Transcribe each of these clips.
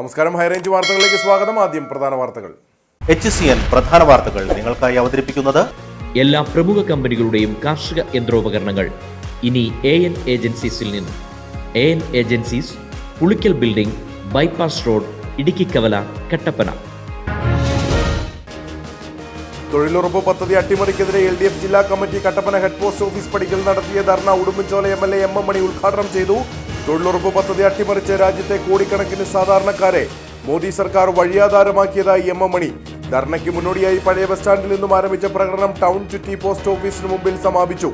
നമസ്കാരം, ഹൈറേഞ്ച് വാർത്തകളിലേക്ക് സ്വാഗതം. ആദ്യം പ്രധാന വാർത്തകൾ. HCN പ്രധാന വാർത്തകൾ നിങ്ങൾക്കായി അവതരിപ്പിക്കുന്നത് എല്ലാ പ്രമുഖ കമ്പനികളുടെയും കാർഷിക യന്ത്രോപകരണങ്ങൾ ഇനി AN ഏജൻസീസിൽ നിന്നും. AN agencies, Pulikkal building, bypass road, Idukki Kavala, Kattappana. തൊഴിലുറപ്പ് പദ്ധതി അട്ടിമറിക്കെതിരെ LDF ജില്ലാ committee Kattappana head post office പടിക്കൽ നടത്തിയ ധർണ ഉടുമ്പൻചോല MLA MM മണി ഉദ്ഘാടനം ചെയ്തു. തൊഴിലുറപ്പ് പദ്ധതി അട്ടിമറിച്ച് രാജ്യത്തെ കോടിക്കണക്കിന് സാധാരണക്കാരെ മോദി സർക്കാർ വഴിയാധാരമാക്കിയതായി MM മണി. ധർണയ്ക്ക് മുന്നോടിയായി പഴയ ബസ് സ്റ്റാൻഡിൽ നിന്നും ആരംഭിച്ച പ്രകടനം ടൗൺ ചുറ്റി പോസ്റ്റ് ഓഫീസിന് മുമ്പിൽ സമാപിച്ചു.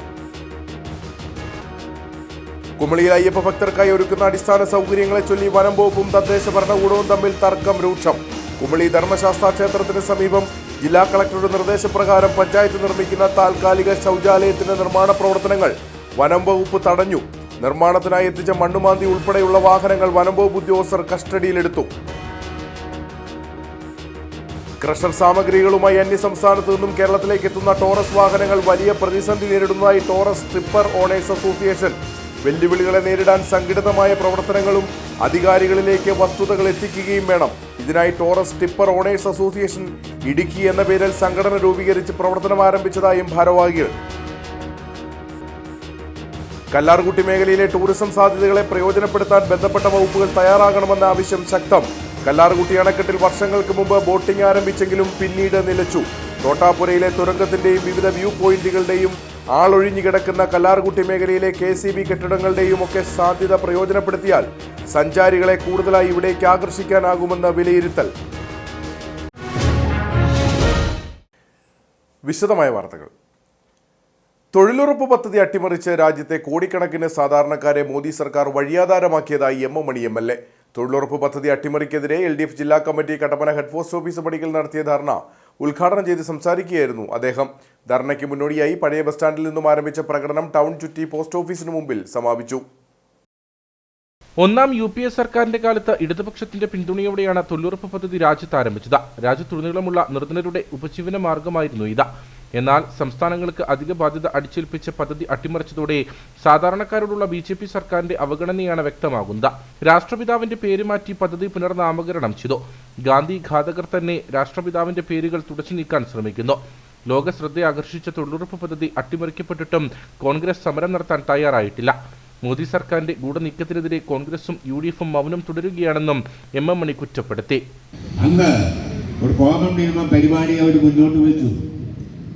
കുമളിയിൽ അയ്യപ്പ ഭക്തർക്കായി ഒരുക്കുന്ന അടിസ്ഥാന സൗകര്യങ്ങളെ ചൊല്ലി വനം വകുപ്പും തദ്ദേശ ഭരണകൂടവും തമ്മിൽ തർക്കം രൂക്ഷം. കുമളി ധർമ്മശാസ്ത്ര ക്ഷേത്രത്തിന് സമീപം ജില്ലാ കളക്ടറുടെ നിർദ്ദേശപ്രകാരം പഞ്ചായത്ത് നിർമ്മിക്കുന്ന താൽക്കാലിക ശൗചാലയത്തിന്റെ നിർമ്മാണ പ്രവർത്തനങ്ങൾ വനം വകുപ്പ് തടഞ്ഞു. നിർമ്മാണത്തിനായി എത്തിച്ച മണ്ണുമാന്തി ഉൾപ്പെടെയുള്ള വാഹനങ്ങൾ വനം വകുപ്പ് ഉദ്യോഗസ്ഥർ കസ്റ്റഡിയിലെടുത്തു. ക്രഷർ സാമഗ്രികളുമായി അന്യസംസ്ഥാനത്ത് നിന്നും കേരളത്തിലേക്ക് എത്തുന്ന ടോറസ് വാഹനങ്ങൾ വലിയ പ്രതിസന്ധി നേരിടുന്നതായി ടോറസ് ട്രിപ്പർ ഓണേഴ്സ് അസോസിയേഷൻ. വെല്ലുവിളികളെ നേരിടാൻ സംഘടിതമായ പ്രവർത്തനങ്ങളും അധികാരികളിലേക്ക് വസ്തുതകൾ എത്തിക്കുകയും വേണം. ഇതിനായി Taurus tipper owners association Idukki എന്ന പേരിൽ സംഘടന രൂപീകരിച്ച് പ്രവർത്തനം ആരംഭിച്ചതായും ഭാരവാഹികൾ. കല്ലാർകുട്ടി മേഖലയിലെ ടൂറിസം സാധ്യതകളെ പ്രയോജനപ്പെടുത്താൻ ബന്ധപ്പെട്ട വകുപ്പുകൾ തയ്യാറാകണമെന്ന ആവശ്യം ശക്തം. കല്ലാർകുട്ടി അണക്കെട്ടിൽ വർഷങ്ങൾക്ക് മുമ്പ് ബോട്ടിംഗ് ആരംഭിച്ചെങ്കിലും പിന്നീട് നിലച്ചു. തോട്ടാപുരയിലെ തുരങ്കത്തിന്റെയും വിവിധ വ്യൂ പോയിന്റുകളുടെയും ആളൊഴിഞ്ഞു കിടക്കുന്ന കല്ലാർകുട്ടി മേഖലയിലെ KCB കെട്ടിടങ്ങളുടെയും ഒക്കെ സാധ്യത പ്രയോജനപ്പെടുത്തിയാൽ സഞ്ചാരികളെ കൂടുതലായി ഇവിടേക്ക് ആകർഷിക്കാനാകുമെന്ന് വിലയിരുത്തൽ. വിശദമായ വാർത്തകൾ. തൊഴിലുറപ്പ് പദ്ധതി അട്ടിമറിച്ച് രാജ്യത്തെ കോടിക്കണക്കിന് സാധാരണക്കാരെ മോദി സർക്കാർ വഴിയാധാരമാക്കിയതായി MM മണി MLA. തൊഴിലുറപ്പ് പദ്ധതി അട്ടിമറിക്കെതിരെ LDF ജില്ലാ committee Kattappana head post office പടിക്കൽ നടത്തിയ ധർണ ഉദ്ഘാടനം ചെയ്ത് സംസാരിക്കുകയായിരുന്നു അദ്ദേഹം. ധർണയ്ക്ക് മുന്നോടിയായി പഴയ ബസ് സ്റ്റാൻഡിൽ നിന്നും ആരംഭിച്ച പ്രകടനം ടൗൺ ചുറ്റി പോസ്റ്റ് ഓഫീസിന് മുമ്പിൽ സമാപിച്ചു. ഒന്നാം UPA സർക്കാരിന്റെ കാലത്ത് ഇടതുപക്ഷത്തിന്റെ പിന്തുണയോടെയാണ് തൊഴിലുറപ്പ് പദ്ധതി രാജ്യത്ത് ആരംഭിച്ചത്. രാജ്യത്തുടനീളമുള്ള നിർധനരുടെ ഉപജീവന മാർഗമായിരുന്നു ഇത്. എന്നാൽ സംസ്ഥാനങ്ങൾക്ക് അധിക ബാധ്യത അടിച്ചേൽപ്പിച്ച പദ്ധതി അട്ടിമറിച്ചതോടെ സാധാരണക്കാരോടുള്ള BJP സർക്കാരിന്റെ അവഗണനയാണ് വ്യക്തമാകുന്നത്. രാഷ്ട്രപിതാവിന്റെ പേര് മാറ്റി പദ്ധതി പുനർനാമകരണം ചെയ്തു. ഗാന്ധി ഘാതകർ തന്നെ രാഷ്ട്രപിതാവിന്റെ പേരുകൾ തുടച്ചു നീക്കാൻ ശ്രമിക്കുന്നു. ലോക ശ്രദ്ധ ആകർഷിച്ച തൊഴിലുറപ്പ് പദ്ധതി അട്ടിമറിക്കപ്പെട്ടിട്ടും കോൺഗ്രസ് സമരം നടത്താൻ തയ്യാറായിട്ടില്ല. മോദി സർക്കാരിന്റെ ഗൂഢനീക്കത്തിനെതിരെ കോൺഗ്രസും UDF-ഉം മൗനം തുടരുകയാണെന്നും MM മണി കുറ്റപ്പെടുത്തി. അന്ന് ഒരു കോമൺ മിനിമം പരിപാടി അവർ മുന്നോട്ട് വെച്ചു.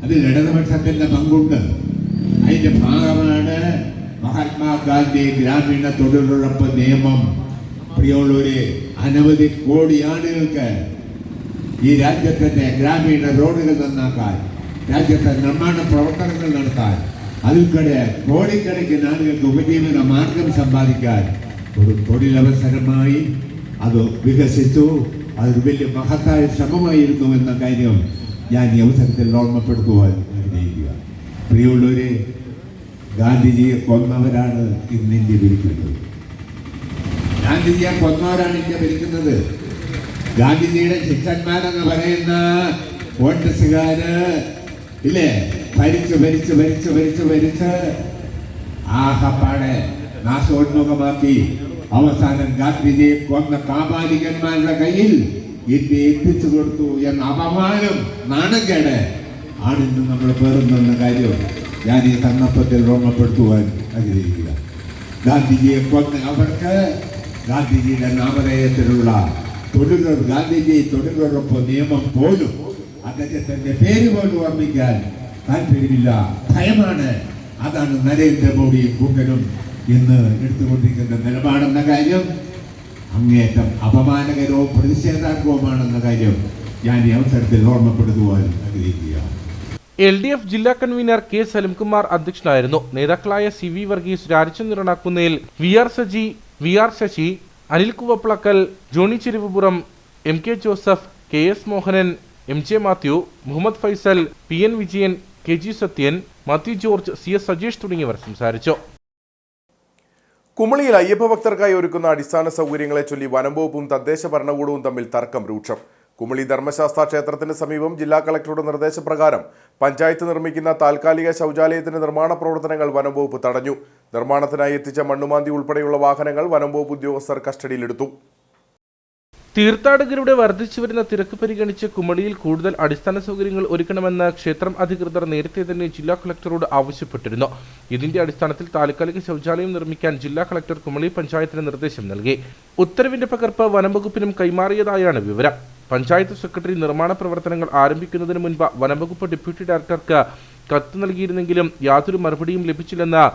അതിൽ ഇടതുപക്ഷത്തിന്റെ പങ്കുണ്ട്. അതിന്റെ ഭാഗമാണ് മഹാത്മാഗാന്ധി ഗ്രാമീണ തൊഴിലുറപ്പ് നിയമം. പ്രിയമുള്ളവരെ, അനവധി കോടി ആളുകൾക്ക് ഈ രാജ്യത്തിന്റെ ഗ്രാമീണ റോഡുകൾ നന്നാക്കാൻ, രാജ്യത്തെ നിർമ്മാണ പ്രവർത്തനങ്ങൾ നടത്താൻ, അതിൽക്കൂടെ കോടിക്കണക്കിന് ആളുകൾക്ക് ഉപജീവന മാർഗം സമ്പാദിക്കാൻ ഒരു തൊഴിലവസരമായി അത് വികസിച്ചു. അതൊരു വലിയ മഹത്തായ ശ്രമമായിരുന്നു എന്ന കാര്യം ഞാൻ ഈ അവസരത്തിൽ ഓർമ്മപ്പെടുത്തുവാൻ ആഗ്രഹിക്കുക. പ്രിയമുള്ളവരെ, ഗാന്ധിജിയെ കൊന്നവരാണ് ഇന്ന് ഇന്ത്യ ഭരിക്കുന്നത്. ഗാന്ധിജിയെ കൊന്നവരാണ് ഇന്ത്യ ഭരിക്കുന്നത്. ഗാന്ധിജിയുടെ ശിഷ്യന്മാരെന്ന് പറയുന്ന കോൺഗ്രസുകാര് ഇല്ലേ, ഭരിച്ച് ഭരിച്ച് ഭരിച്ച് ഭരിച്ച് ഭരിച്ച് ആഹപ്പാടെ നാശോന്മുഖമാക്കി അവസാനം ഗാന്ധിജിയെ കൊന്ന കാപാലികന്മാരുടെ കയ്യിൽ ഇന്ത്യ എത്തിച്ചു കൊടുത്തു എന്ന അപമാനം, നാണക്കേട് ആണിന്ന് നമ്മൾ പേറുന്നെന്ന കാര്യം ഞാൻ ഈ സന്ദർഭത്തിൽ ഓർമ്മപ്പെടുത്തുവാൻ ആഗ്രഹിക്കുക. ഗാന്ധിജിയെ കൊന്ന അവർക്ക് ഗാന്ധിജിയുടെ നാമധേയത്തിലുള്ള ഗാന്ധിജി തൊഴിലുറപ്പ് നിയമം പോലും അദ്ദേഹത്തിന്റെ പേര് പോലും ഓർമ്മിക്കാൻ താല്പര്യമില്ല, ഭയമാണ്. അതാണ് നരേന്ദ്രമോദിയും കൂട്ടരും ഇന്ന് എടുത്തുകൊണ്ടിരിക്കുന്ന നിലപാടെന്ന കാര്യം അങ്ങേറ്റം അപമാനകരവും പ്രതിഷേധാർഹവുമാണെന്ന കാര്യം ഞാൻ ഈ അവസരത്തിൽ ഓർമ്മപ്പെടുത്തുവാൻ ആഗ്രഹിക്കുക. LDF ജില്ലാ കൺവീനർ K സലിംകുമാർ അധ്യക്ഷനായിരുന്നു. നേതാക്കളായ CV Varghese, Rajachandran Irakkunnel, VR Saji, VR Sasi, Anil Kuvaplakkal, Johny Cheruvupuram, MK Joseph, KS Mohanan, MJ Mathew, Muhammad Faisal, PN Vijayan, KG Sathyan, Mathew George, CS Sajeesh തുടങ്ങിയവർ സംസാരിച്ചു. കുമളിയിൽ അയ്യപ്പ ഭക്തർക്കായി ഒരുക്കുന്ന അടിസ്ഥാന സൗകര്യങ്ങളെ ചൊല്ലി വനം വകുപ്പും തദ്ദേശ ഭരണകൂടവും തമ്മിൽ തർക്കം രൂക്ഷം. കുമളി ധർമ്മശാസ്ത്ര ക്ഷേത്രത്തിന് സമീപം ജില്ലാ കളക്ടറുടെ നിർദ്ദേശപ്രകാരം പഞ്ചായത്ത് നിർമ്മിക്കുന്ന താൽക്കാലിക ശൗചാലയത്തിന്റെ നിർമ്മാണ പ്രവർത്തനങ്ങൾ വനം വകുപ്പ് തടഞ്ഞു. നിർമ്മാണത്തിനായി എത്തിച്ച മണ്ണുമാന്തി ഉൾപ്പെടെയുള്ള വാഹനങ്ങൾ വനം വകുപ്പ് ഉദ്യോഗസ്ഥർ കസ്റ്റഡിയിലെടുത്തു. തീർത്ഥാടകരുടെ വർദ്ധിച്ചുവരുന്ന തിരക്ക് പരിഗണിച്ച് കുമളിയിൽ കൂടുതൽ അടിസ്ഥാന സൗകര്യങ്ങൾ ഒരുക്കണമെന്ന് ക്ഷേത്രം അധികൃതർ നേരത്തെ തന്നെ ജില്ലാ കളക്ടറോട് ആവശ്യപ്പെട്ടിരുന്നു. ഇതിന്റെ അടിസ്ഥാനത്തിൽ താൽക്കാലിക ശൗചാലയം നിർമ്മിക്കാൻ ജില്ലാ കളക്ടർ കുമളി പഞ്ചായത്തിന് നിർദ്ദേശം നൽകി. ഉത്തരവിന്റെ പകർപ്പ് വനംവകുപ്പിനും കൈമാറിയതായാണ് വിവരം. പഞ്ചായത്ത് സെക്രട്ടറി നിർമ്മാണ പ്രവർത്തനങ്ങൾ ആരംഭിക്കുന്നതിന് മുൻപ് വനംവകുപ്പ് ഡെപ്യൂട്ടി ഡയറക്ടർക്ക് കത്ത് നൽകിയിരുന്നെങ്കിലും യാതൊരു മറുപടിയും ലഭിച്ചില്ലെന്ന്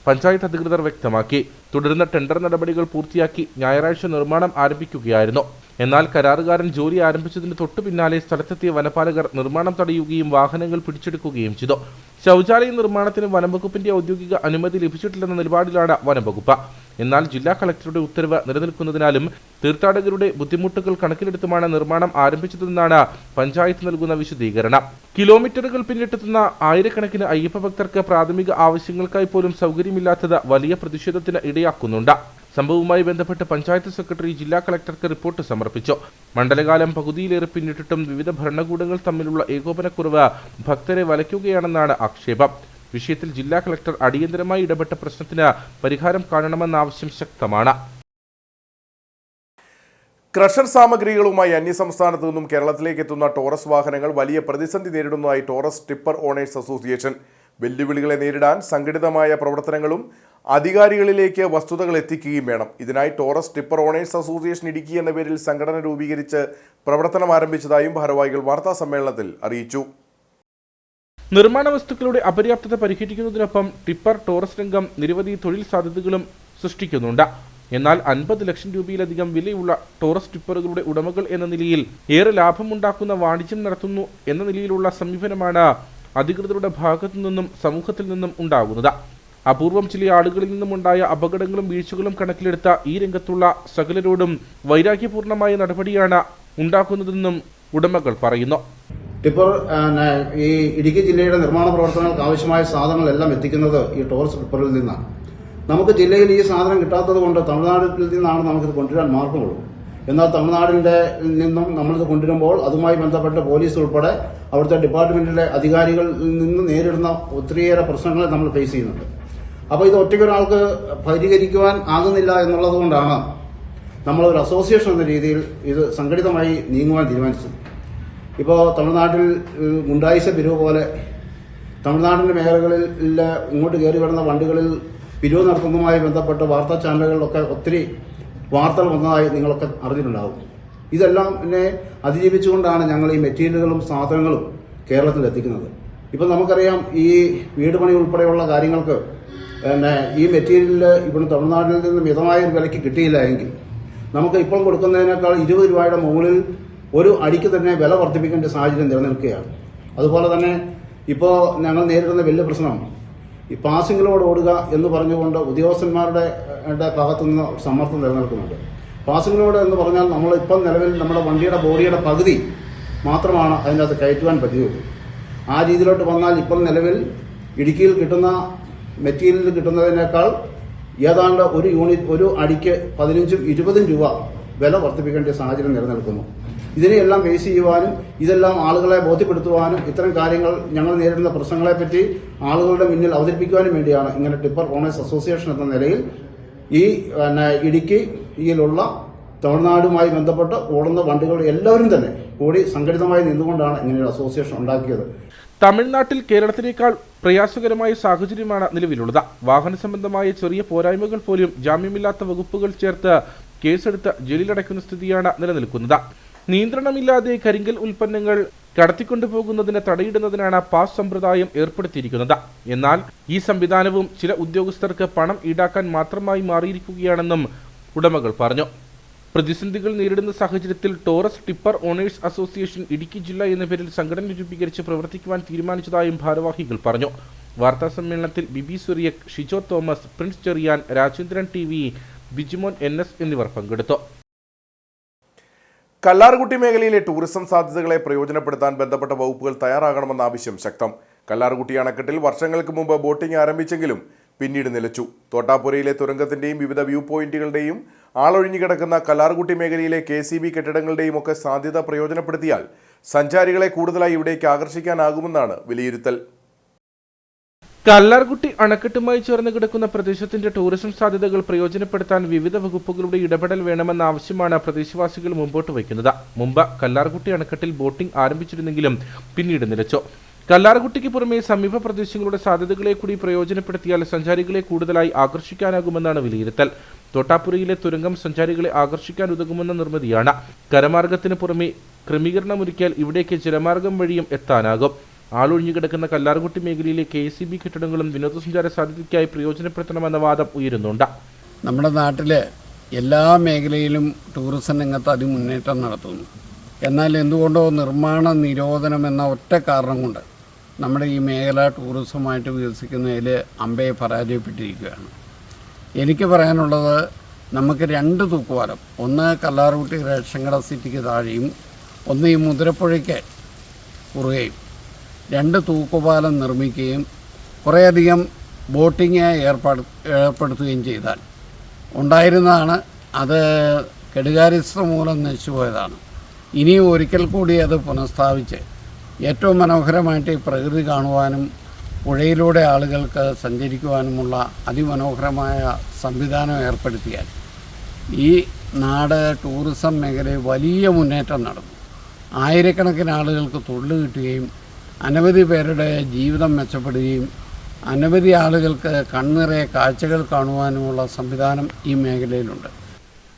പഞ്ചായത്ത് അധികൃതർ വ്യക്തമാക്കി. തുടർന്ന് ടെൻഡർ നടപടികൾ പൂർത്തിയാക്കി ഞായറാഴ്ച നിർമ്മാണം ആരംഭിക്കുകയായിരുന്നു. എന്നാൽ കരാറുകാരൻ ജോലി ആരംഭിച്ചതിന് തൊട്ടു പിന്നാലെ സ്ഥലത്തെത്തിയ വനപാലകർ നിർമ്മാണം തടയുകയും വാഹനങ്ങൾ പിടിച്ചെടുക്കുകയും ചെയ്തു. ശൗചാലയ നിർമ്മാണത്തിന് വനംവകുപ്പിന്റെ ഔദ്യോഗിക അനുമതി ലഭിച്ചിട്ടില്ലെന്ന നിലപാടിലാണ് വനംവകുപ്പ്. എന്നാൽ ജില്ലാ കളക്ടറുടെ ഉത്തരവ് നിലനിൽക്കുന്നതിനാലും തീർത്ഥാടകരുടെ ബുദ്ധിമുട്ടുകൾ കണക്കിലെടുത്തുമാണ് നിർമ്മാണം ആരംഭിച്ചതെന്നാണ് പഞ്ചായത്ത് നൽകുന്ന വിശദീകരണം. കിലോമീറ്ററുകൾ പിന്നിട്ടെത്തുന്ന ആയിരക്കണക്കിന് അയ്യപ്പ ഭക്തർക്ക് പ്രാഥമിക ആവശ്യങ്ങൾക്കായി പോലും സൗകര്യമില്ലാത്തത് വലിയ പ്രതിഷേധത്തിന് ഇടയാക്കുന്നുണ്ട്. സംഭവവുമായി ബന്ധപ്പെട്ട് പഞ്ചായത്ത് സെക്രട്ടറി ജില്ലാ കളക്ടർക്ക് റിപ്പോർട്ട് സമർപ്പിച്ചു. മണ്ഡലകാലം പകുതിയിലേറെ പിന്നിട്ടിട്ടും വിവിധ ഭരണകൂടങ്ങൾ തമ്മിലുള്ള ഏകോപനക്കുറവ് ഭക്തരെ വലയ്ക്കുകയാണെന്നാണ് ആക്ഷേപം. വിഷയത്തിൽ ജില്ലാ കളക്ടർ അടിയന്തരമായി ഇടപെട്ട പ്രശ്നത്തിന് പരിഹാരം കാണണമെന്ന ആവശ്യം ശക്തമാണ്. ക്രഷർ സാമഗ്രികളുമായി അന്യസംസ്ഥാനത്തു നിന്നും കേരളത്തിലേക്ക് എത്തുന്ന ടോറസ് വാഹനങ്ങൾ വലിയ പ്രതിസന്ധി നേരിടുന്നതായി ടോറസ് ടിപ്പർ ഓണേഴ്സ് അസോസിയേഷൻ. വെല്ലുവിളികളെ നേരിടാൻ സംഘടിതമായ പ്രവർത്തനങ്ങളും അധികാരികളിലേക്ക് വസ്തുതകൾ എത്തിക്കുകയും വേണം. ഇതിനായി Taurus tipper owners association Idukki എന്ന പേരിൽ സംഘടന രൂപീകരിച്ച് പ്രവർത്തനം ആരംഭിച്ചതായും ഭാരവാഹികൾ വാർത്താ സമ്മേളനത്തിൽ അറിയിച്ചു. നിർമ്മാണ വസ്തുക്കളുടെ അപര്യാപ്തത പരിഹരിക്കുന്നതിനൊപ്പം ടിപ്പർ ടോറസ് രംഗം നിരവധി തൊഴിൽ സാധ്യതകളും സൃഷ്ടിക്കുന്നുണ്ട്. എന്നാൽ 50 ലക്ഷം രൂപയിലധികം വിലയുള്ള ടോറസ് ടിപ്പറുകളുടെ ഉടമകൾ എന്ന നിലയിൽ ഏറെ ലാഭമുണ്ടാക്കുന്ന വാണിജ്യം നടത്തുന്നു എന്ന നിലയിലുള്ള സമീപനമാണ് അധികൃതരുടെ ഭാഗത്തു നിന്നും സമൂഹത്തിൽ നിന്നും ഉണ്ടാകുന്നത്. അപൂർവം ചില ആളുകളിൽ നിന്നുമുണ്ടായ അപകടങ്ങളും വീഴ്ചകളും കണക്കിലെടുത്ത ഈ രംഗത്തുള്ള സകലരോടും വൈരാഗ്യപൂർണമായ നടപടിയാണ് ഉണ്ടാക്കുന്നതെന്നും ഉടമകൾ പറയുന്നു. ടിപ്പർ ഈ ഇടുക്കി ജില്ലയുടെ നിർമ്മാണ പ്രവർത്തനങ്ങൾക്ക് ആവശ്യമായ സാധനങ്ങളെല്ലാം എത്തിക്കുന്നത് ഈ ടോറസ് ടിപ്പറിൽ നിന്നാണ്. നമുക്ക് ജില്ലയിൽ ഈ സാധനം കിട്ടാത്തത് കൊണ്ട് തമിഴ്നാട്ടിൽ നിന്നാണ് നമുക്കിത് കൊണ്ടുവരാൻ മാർഗമുള്ളൂ. എന്നാൽ തമിഴ്നാടിന്റെ നിന്നും നമ്മളിത് കൊണ്ടുവരുമ്പോൾ അതുമായി ബന്ധപ്പെട്ട പോലീസ് ഉൾപ്പെടെ അവിടുത്തെ ഡിപ്പാർട്ട്മെന്റിലെ അധികാരികളിൽ നിന്ന് നേരിടുന്ന ഒത്തിരിയേറെ പ്രശ്നങ്ങൾ നമ്മൾ ഫേസ് ചെയ്യുന്നുണ്ട്. അപ്പോൾ ഇത് ഒറ്റയ്ക്കൊരാൾക്ക് പരിഹരിക്കുവാൻ ആകുന്നില്ല എന്നുള്ളത് കൊണ്ടാണ് നമ്മളൊരു അസോസിയേഷൻ എന്ന രീതിയിൽ ഇത് സംഘടിതമായി നീങ്ങുവാൻ തീരുമാനിച്ചത്. ഇപ്പോൾ തമിഴ്നാട്ടിൽ ഗുണ്ടായിസ പിരിവ് പോലെ തമിഴ്നാടിന്റെ മേഖലകളിൽ ഇങ്ങോട്ട് കയറി വരുന്ന വണ്ടികളിൽ പിരിവ് നടത്തുന്നതുമായി ബന്ധപ്പെട്ട് വാർത്താ ചാനലുകളിലൊക്കെ ഒത്തിരി വാർത്തകൾ വന്നതായി നിങ്ങളൊക്കെ അറിഞ്ഞിട്ടുണ്ടാകും. ഇതെല്ലാം പിന്നെ അതിജീവിച്ചുകൊണ്ടാണ് ഞങ്ങൾ ഈ മെറ്റീരിയലുകളും സാധനങ്ങളും കേരളത്തിൽ എത്തിക്കുന്നത്. ഇപ്പം നമുക്കറിയാം, ഈ വീട് പണി ഉൾപ്പെടെയുള്ള കാര്യങ്ങൾക്ക് പിന്നെ ഈ മെറ്റീരിയൽ ഇവിടെ തമിഴ്നാട്ടിൽ നിന്ന് മിതമായ ഒരു വിലയ്ക്ക് കിട്ടിയില്ല എങ്കിൽ നമുക്ക് ഇപ്പോൾ കൊടുക്കുന്നതിനേക്കാൾ 20 രൂപയുടെ മുകളിൽ ഒരു അടിക്ക് തന്നെ വില വർദ്ധിപ്പിക്കേണ്ട സാഹചര്യം നിലനിൽക്കുകയാണ്. അതുപോലെ തന്നെ ഇപ്പോൾ ഞങ്ങൾ നേരിടുന്ന വലിയ പ്രശ്നം ഈ പാസിംഗിലോട് ഓടുക എന്ന് പറഞ്ഞുകൊണ്ട് ഉദ്യോഗസ്ഥന്മാരുടെ ഭാഗത്തുനിന്ന് സമ്മർദ്ദം നിലനിൽക്കുന്നുണ്ട്. പാസിംഗിലോട് എന്ന് പറഞ്ഞാൽ നമ്മളിപ്പം നിലവിൽ നമ്മുടെ വണ്ടിയുടെ ബോഡിയുടെ പകുതി മാത്രമാണ് അതിൻ്റെ അകത്ത് കയറ്റുവാൻ പറ്റുകയുള്ളൂ. ആ രീതിയിലോട്ട് വന്നാൽ ഇപ്പോൾ നിലവിൽ ഇടുക്കിയിൽ കിട്ടുന്ന മെറ്റീരിയൽ കിട്ടുന്നതിനേക്കാൾ ഏതാണ്ട് ഒരു യൂണിറ്റ് ഒരു അടിക്ക് 15-20 രൂപ വില വർദ്ധിപ്പിക്കേണ്ട സാഹചര്യം നിലനിൽക്കുന്നു. ഇതിനെയെല്ലാം ഫേസ് ചെയ്യുവാനും ഇതെല്ലാം ആളുകളെ ബോധ്യപ്പെടുത്തുവാനും ഇത്തരം കാര്യങ്ങൾ ഞങ്ങൾ നേരിടുന്ന പ്രശ്നങ്ങളെപ്പറ്റി ആളുകളുടെ മുന്നിൽ അവതരിപ്പിക്കുവാനും വേണ്ടിയാണ് ഇങ്ങനെ ടിപ്പർ ഓണേഴ്സ് അസോസിയേഷൻ എന്ന നിലയിൽ ഈ ഇടുക്കിയിലുള്ള തമിഴ്നാടുമായി ബന്ധപ്പെട്ട് ഓടുന്ന വണ്ടികൾ എല്ലാവരും തന്നെ കൂടി സംഘടിതമായി നിന്നുകൊണ്ടാണ് ഇങ്ങനെയൊരു അസോസിയേഷൻ ഉണ്ടാക്കിയത്. തമിഴ്നാട്ടിൽ കേരളത്തിനേക്കാൾ പ്രയാസകരമായ സാഹചര്യമാണ് നിലവിലുള്ളത്. വാഹന സംബന്ധമായ ചെറിയ പോരായ്മകൾ പോലും ജാമ്യമില്ലാത്ത വകുപ്പുകൾ ചേർത്ത് കേസെടുത്ത് ജയിലിലടയ്ക്കുന്ന സ്ഥിതിയാണ് നിലനിൽക്കുന്നത്. നിയന്ത്രണമില്ലാതെ കരിങ്കൽ ഉൽപ്പന്നങ്ങൾ കടത്തിക്കൊണ്ടുപോകുന്നതിന് തടയിടുന്നതിനാണ് പാസ് സമ്പ്രദായം ഏർപ്പെടുത്തിയിരിക്കുന്നത്. എന്നാൽ ഈ സംവിധാനവും ചില ഉദ്യോഗസ്ഥർക്ക് പണം ഈടാക്കാൻ മാത്രമായി മാറിയിരിക്കുകയാണെന്നും ഉടമകൾ പറഞ്ഞു. പ്രതിസന്ധികൾ നേരിടുന്ന സാഹചര്യത്തിൽ Taurus tipper owners association Idukki ജില്ല എന്ന പേരിൽ സംഘടന രൂപീകരിച്ച് പ്രവർത്തിക്കുവാൻ തീരുമാനിച്ചതായും ഭാരവാഹികൾ പറഞ്ഞു. വാർത്താ സമ്മേളനത്തിൽ ബിബി സുറിയക്, ഷിജോ തോമസ്, പ്രിൻസ് ചെറിയാൻ, രാജേന്ദ്രൻ TV, ബിജിമോൻ NS എന്നിവർ പങ്കെടുത്തു. കല്ലാർകുട്ടി മേഖലയിലെ ടൂറിസം സാധ്യതകളെ പ്രയോജനപ്പെടുത്താൻ ബന്ധപ്പെട്ട വകുപ്പുകൾ തയ്യാറാകണമെന്ന ആവശ്യം ശക്തം. കല്ലാർകുട്ടി അണക്കെട്ടിൽ വർഷങ്ങൾക്ക് മുമ്പ് ബോട്ടിംഗ് ആരംഭിച്ചെങ്കിലും പിന്നീട് നിലച്ചു. തോട്ടാപുരയിലെ തുരങ്കത്തിന്റെയും വിവിധ വ്യൂ പോയിന്റുകളുടെയും ആളൊഴിഞ്ഞുകിടക്കുന്ന കല്ലാർകുട്ടി മേഖലയിലെ KCB കെട്ടിടങ്ങളുടെയും ഒക്കെ സാധ്യത പ്രയോജനപ്പെടുത്തിയാൽ സഞ്ചാരികളെ കൂടുതലായി ഇവിടേക്ക് ആകർഷിക്കാനാകുമെന്നാണ് വിലയിരുത്തൽ. കല്ലാർകുട്ടി അണക്കെട്ടുമായി ചേർന്ന് കിടക്കുന്ന പ്രദേശത്തിന്റെ ടൂറിസം സാധ്യതകൾ പ്രയോജനപ്പെടുത്താൻ വിവിധ വകുപ്പുകളുടെ ഇടപെടൽ വേണമെന്ന ആവശ്യമാണ് പ്രദേശവാസികൾ മുമ്പോട്ട് വയ്ക്കുന്നത്. മുമ്പ് കല്ലാർകുട്ടി അണക്കെട്ടിൽ ബോട്ടിംഗ് ആരംഭിച്ചിരുന്നെങ്കിലും പിന്നീട് നിലച്ചു. കല്ലാർകുട്ടിക്ക് പുറമെ സമീപ പ്രദേശങ്ങളുടെ സാധ്യതകളെ കൂടി പ്രയോജനപ്പെടുത്തിയാൽ സഞ്ചാരികളെ കൂടുതലായി ആകർഷിക്കാനാകുമെന്നാണ് വിലയിരുത്തൽ. തോട്ടാപുരയിലെ തുരങ്കം സഞ്ചാരികളെ ആകർഷിക്കാൻ ഉതകുമെന്ന നിർമ്മിതിയാണ്. കരമാർഗത്തിന് പുറമെ ക്രമീകരണമൊരുക്കിയാൽ ഇവിടേക്ക് ജലമാർഗം വഴിയും എത്താനാകും. ആളൊഴിഞ്ഞുകിടക്കുന്ന കല്ലാർകുട്ടി മേഖലയിലെ KCB കെട്ടിടങ്ങളും വിനോദസഞ്ചാര സാധ്യതയ്ക്കായി പ്രയോജനപ്പെടുത്തണമെന്ന വാദം ഉയരുന്നുണ്ട്. നമ്മുടെ നാട്ടിൽ എല്ലാ മേഖലയിലും ടൂറിസം രംഗത്ത് അതിമുന്നേറ്റം നടത്തുന്നു. എന്നാൽ എന്തുകൊണ്ടോ നിർമ്മാണ നിരോധനം എന്ന ഒറ്റ കാരണം കൊണ്ട് നമ്മുടെ ഈ മേഖല ടൂറിസമായിട്ട് വികസിക്കുന്നതിൽ അമ്പയെ പരാജയപ്പെട്ടിരിക്കുകയാണ്. എനിക്ക് പറയാനുള്ളത്, നമുക്ക് 2 തൂക്കുപാലം, ഒന്ന് കല്ലാർകുട്ടി റേഷൻ കട സിറ്റിക്ക് താഴെയും ഒന്ന് ഈ മുതിരപ്പുഴയ്ക്ക് കുറുകയും 2 തൂക്കുപാലം നിർമ്മിക്കുകയും കുറേയധികം ബോട്ടിങ് ഏർപ്പെടുത്തുകയും ചെയ്താൽ ഉണ്ടായിരുന്നതാണ്. അത് കെടുകാര്യസ്ഥ മൂലം നശിച്ചുപോയതാണ്. ഇനിയും ഒരിക്കൽ കൂടി അത് പുനഃസ്ഥാപിച്ച് ഏറ്റവും മനോഹരമായിട്ട് ഈ പ്രകൃതി കാണുവാനും പുഴയിലൂടെ ആളുകൾക്ക് സഞ്ചരിക്കുവാനുമുള്ള അതിമനോഹരമായ സംവിധാനം ഏർപ്പെടുത്തിയാൽ ഈ നാട് ടൂറിസം മേഖലയിൽ വലിയ മുന്നേറ്റം നടന്നു. ആയിരക്കണക്കിന് ആളുകൾക്ക് തൊഴിൽ കിട്ടുകയും അനവധി പേരുടെ ജീവിതം മെച്ചപ്പെടുകയും അനവധി ആളുകൾക്ക് കണ്ണിറയെ കാഴ്ചകൾ കാണുവാനുമുള്ള സംവിധാനം ഈ മേഖലയിലുണ്ട്.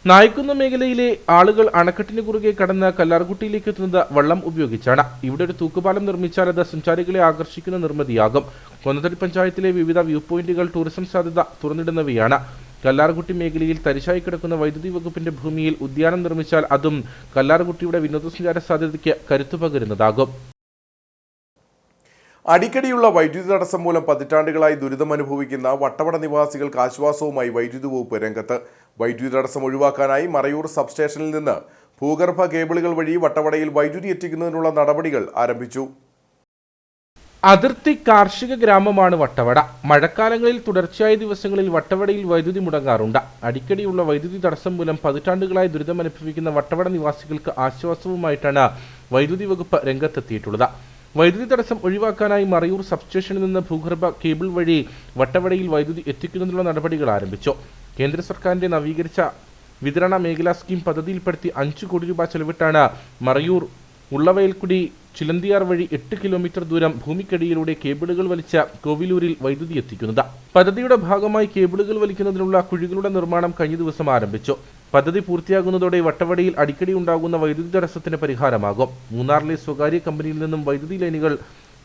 നായ്ക്കുന്ന മേഖലയിലെ ആളുകൾ അണക്കെട്ടിന് കുറുകെ കടന്ന് കല്ലാർകുട്ടിയിലേക്ക് എത്തുന്നത് വള്ളം ഉപയോഗിച്ചാണ്. ഇവിടെ ഒരു തൂക്കുപാലം നിർമ്മിച്ചാൽ അത് സഞ്ചാരികളെ ആകർഷിക്കുന്ന നിർമ്മിതിയാകും. കൊന്നത്തടി പഞ്ചായത്തിലെ വിവിധ വ്യൂ പോയിന്റുകൾ ടൂറിസം സാധ്യത തുറന്നിടുന്നവയാണ്. കല്ലാർകുട്ടി മേഖലയിൽ തരിശായി കിടക്കുന്ന വൈദ്യുതി വകുപ്പിന്റെ ഭൂമിയിൽ ഉദ്യാനം നിർമ്മിച്ചാൽ അതും കല്ലാർകുട്ടിയുടെ വിനോദസഞ്ചാര സാധ്യതയ്ക്ക് കരുത്തു പകരുന്നതാകും. അടിക്കടിയുള്ള വൈദ്യുതി തടസ്സം മൂലം പതിറ്റാണ്ടുകളായി ദുരിതമനുഭവിക്കുന്ന വട്ടവട നിവാസികൾക്ക് ആശ്വാസവുമായി വൈദ്യുതി വകുപ്പ് രംഗത്ത്. വൈദ്യുതി തടസ്സം ഒഴിവാക്കാനായി മറയൂർ സബ്സ്റ്റേഷനിൽ നിന്ന് ഭൂഗർഭ കേബിളുകൾ വഴി വട്ടവടയിൽ വൈദ്യുതി എത്തിക്കുന്നതിനുള്ള നടപടികൾ ആരംഭിച്ചു. അതിർത്തി കാർഷിക ഗ്രാമമാണ് വട്ടവട. മഴക്കാലങ്ങളിൽ തുടർച്ചയായ ദിവസങ്ങളിൽ വട്ടവടയിൽ വൈദ്യുതി മുടങ്ങാറുണ്ട്. അടിക്കടിയുള്ള വൈദ്യുതി തടസ്സം മൂലം പതിറ്റാണ്ടുകളായി ദുരിതമനുഭവിക്കുന്ന വട്ടവട നിവാസികൾക്ക് ആശ്വാസവുമായിട്ടാണ് വൈദ്യുതി വകുപ്പ് രംഗത്തെത്തിയിട്ടുള്ളത്. വൈദ്യുതി തടസ്സം ഒഴിവാക്കാനായി മറയൂർ സബ്സ്റ്റേഷനിൽ നിന്ന് ഭൂഗർഭ കേബിൾ വഴി വട്ടവടയിൽ വൈദ്യുതി എത്തിക്കുന്നതിനുള്ള നടപടികൾ ആരംഭിച്ചു. കേന്ദ്ര സർക്കാരിന്റെ നവീകരിച്ച വിതരണ മേഖലാ സ്കീം പദ്ധതിയിൽപ്പെടുത്തി 5 കോടി രൂപ ചെലവിട്ടാണ് മറയൂർ ഉള്ളവയൽക്കുടി ചിലന്തിയാർ വഴി 8 കിലോമീറ്റർ ദൂരം ഭൂമിക്കടിയിലൂടെ കേബിളുകൾ വലിച്ച കോവിലൂരിൽ വൈദ്യുതി എത്തിക്കുന്നത്. പദ്ധതിയുടെ ഭാഗമായി കേബിളുകൾ വലിക്കുന്നതിനുള്ള കുഴികളുടെ നിർമ്മാണം കഴിഞ്ഞ ദിവസം ആരംഭിച്ചു. പദ്ധതി പൂർത്തിയാകുന്നതോടെ വട്ടവടയിൽ അടിക്കടി ഉണ്ടാകുന്ന വൈദ്യുതി തടസ്സത്തിന് പരിഹാരമാകും. മൂന്നാറിലെ സ്വകാര്യ കമ്പനിയിൽ നിന്നും വൈദ്യുതി ലൈനുകൾ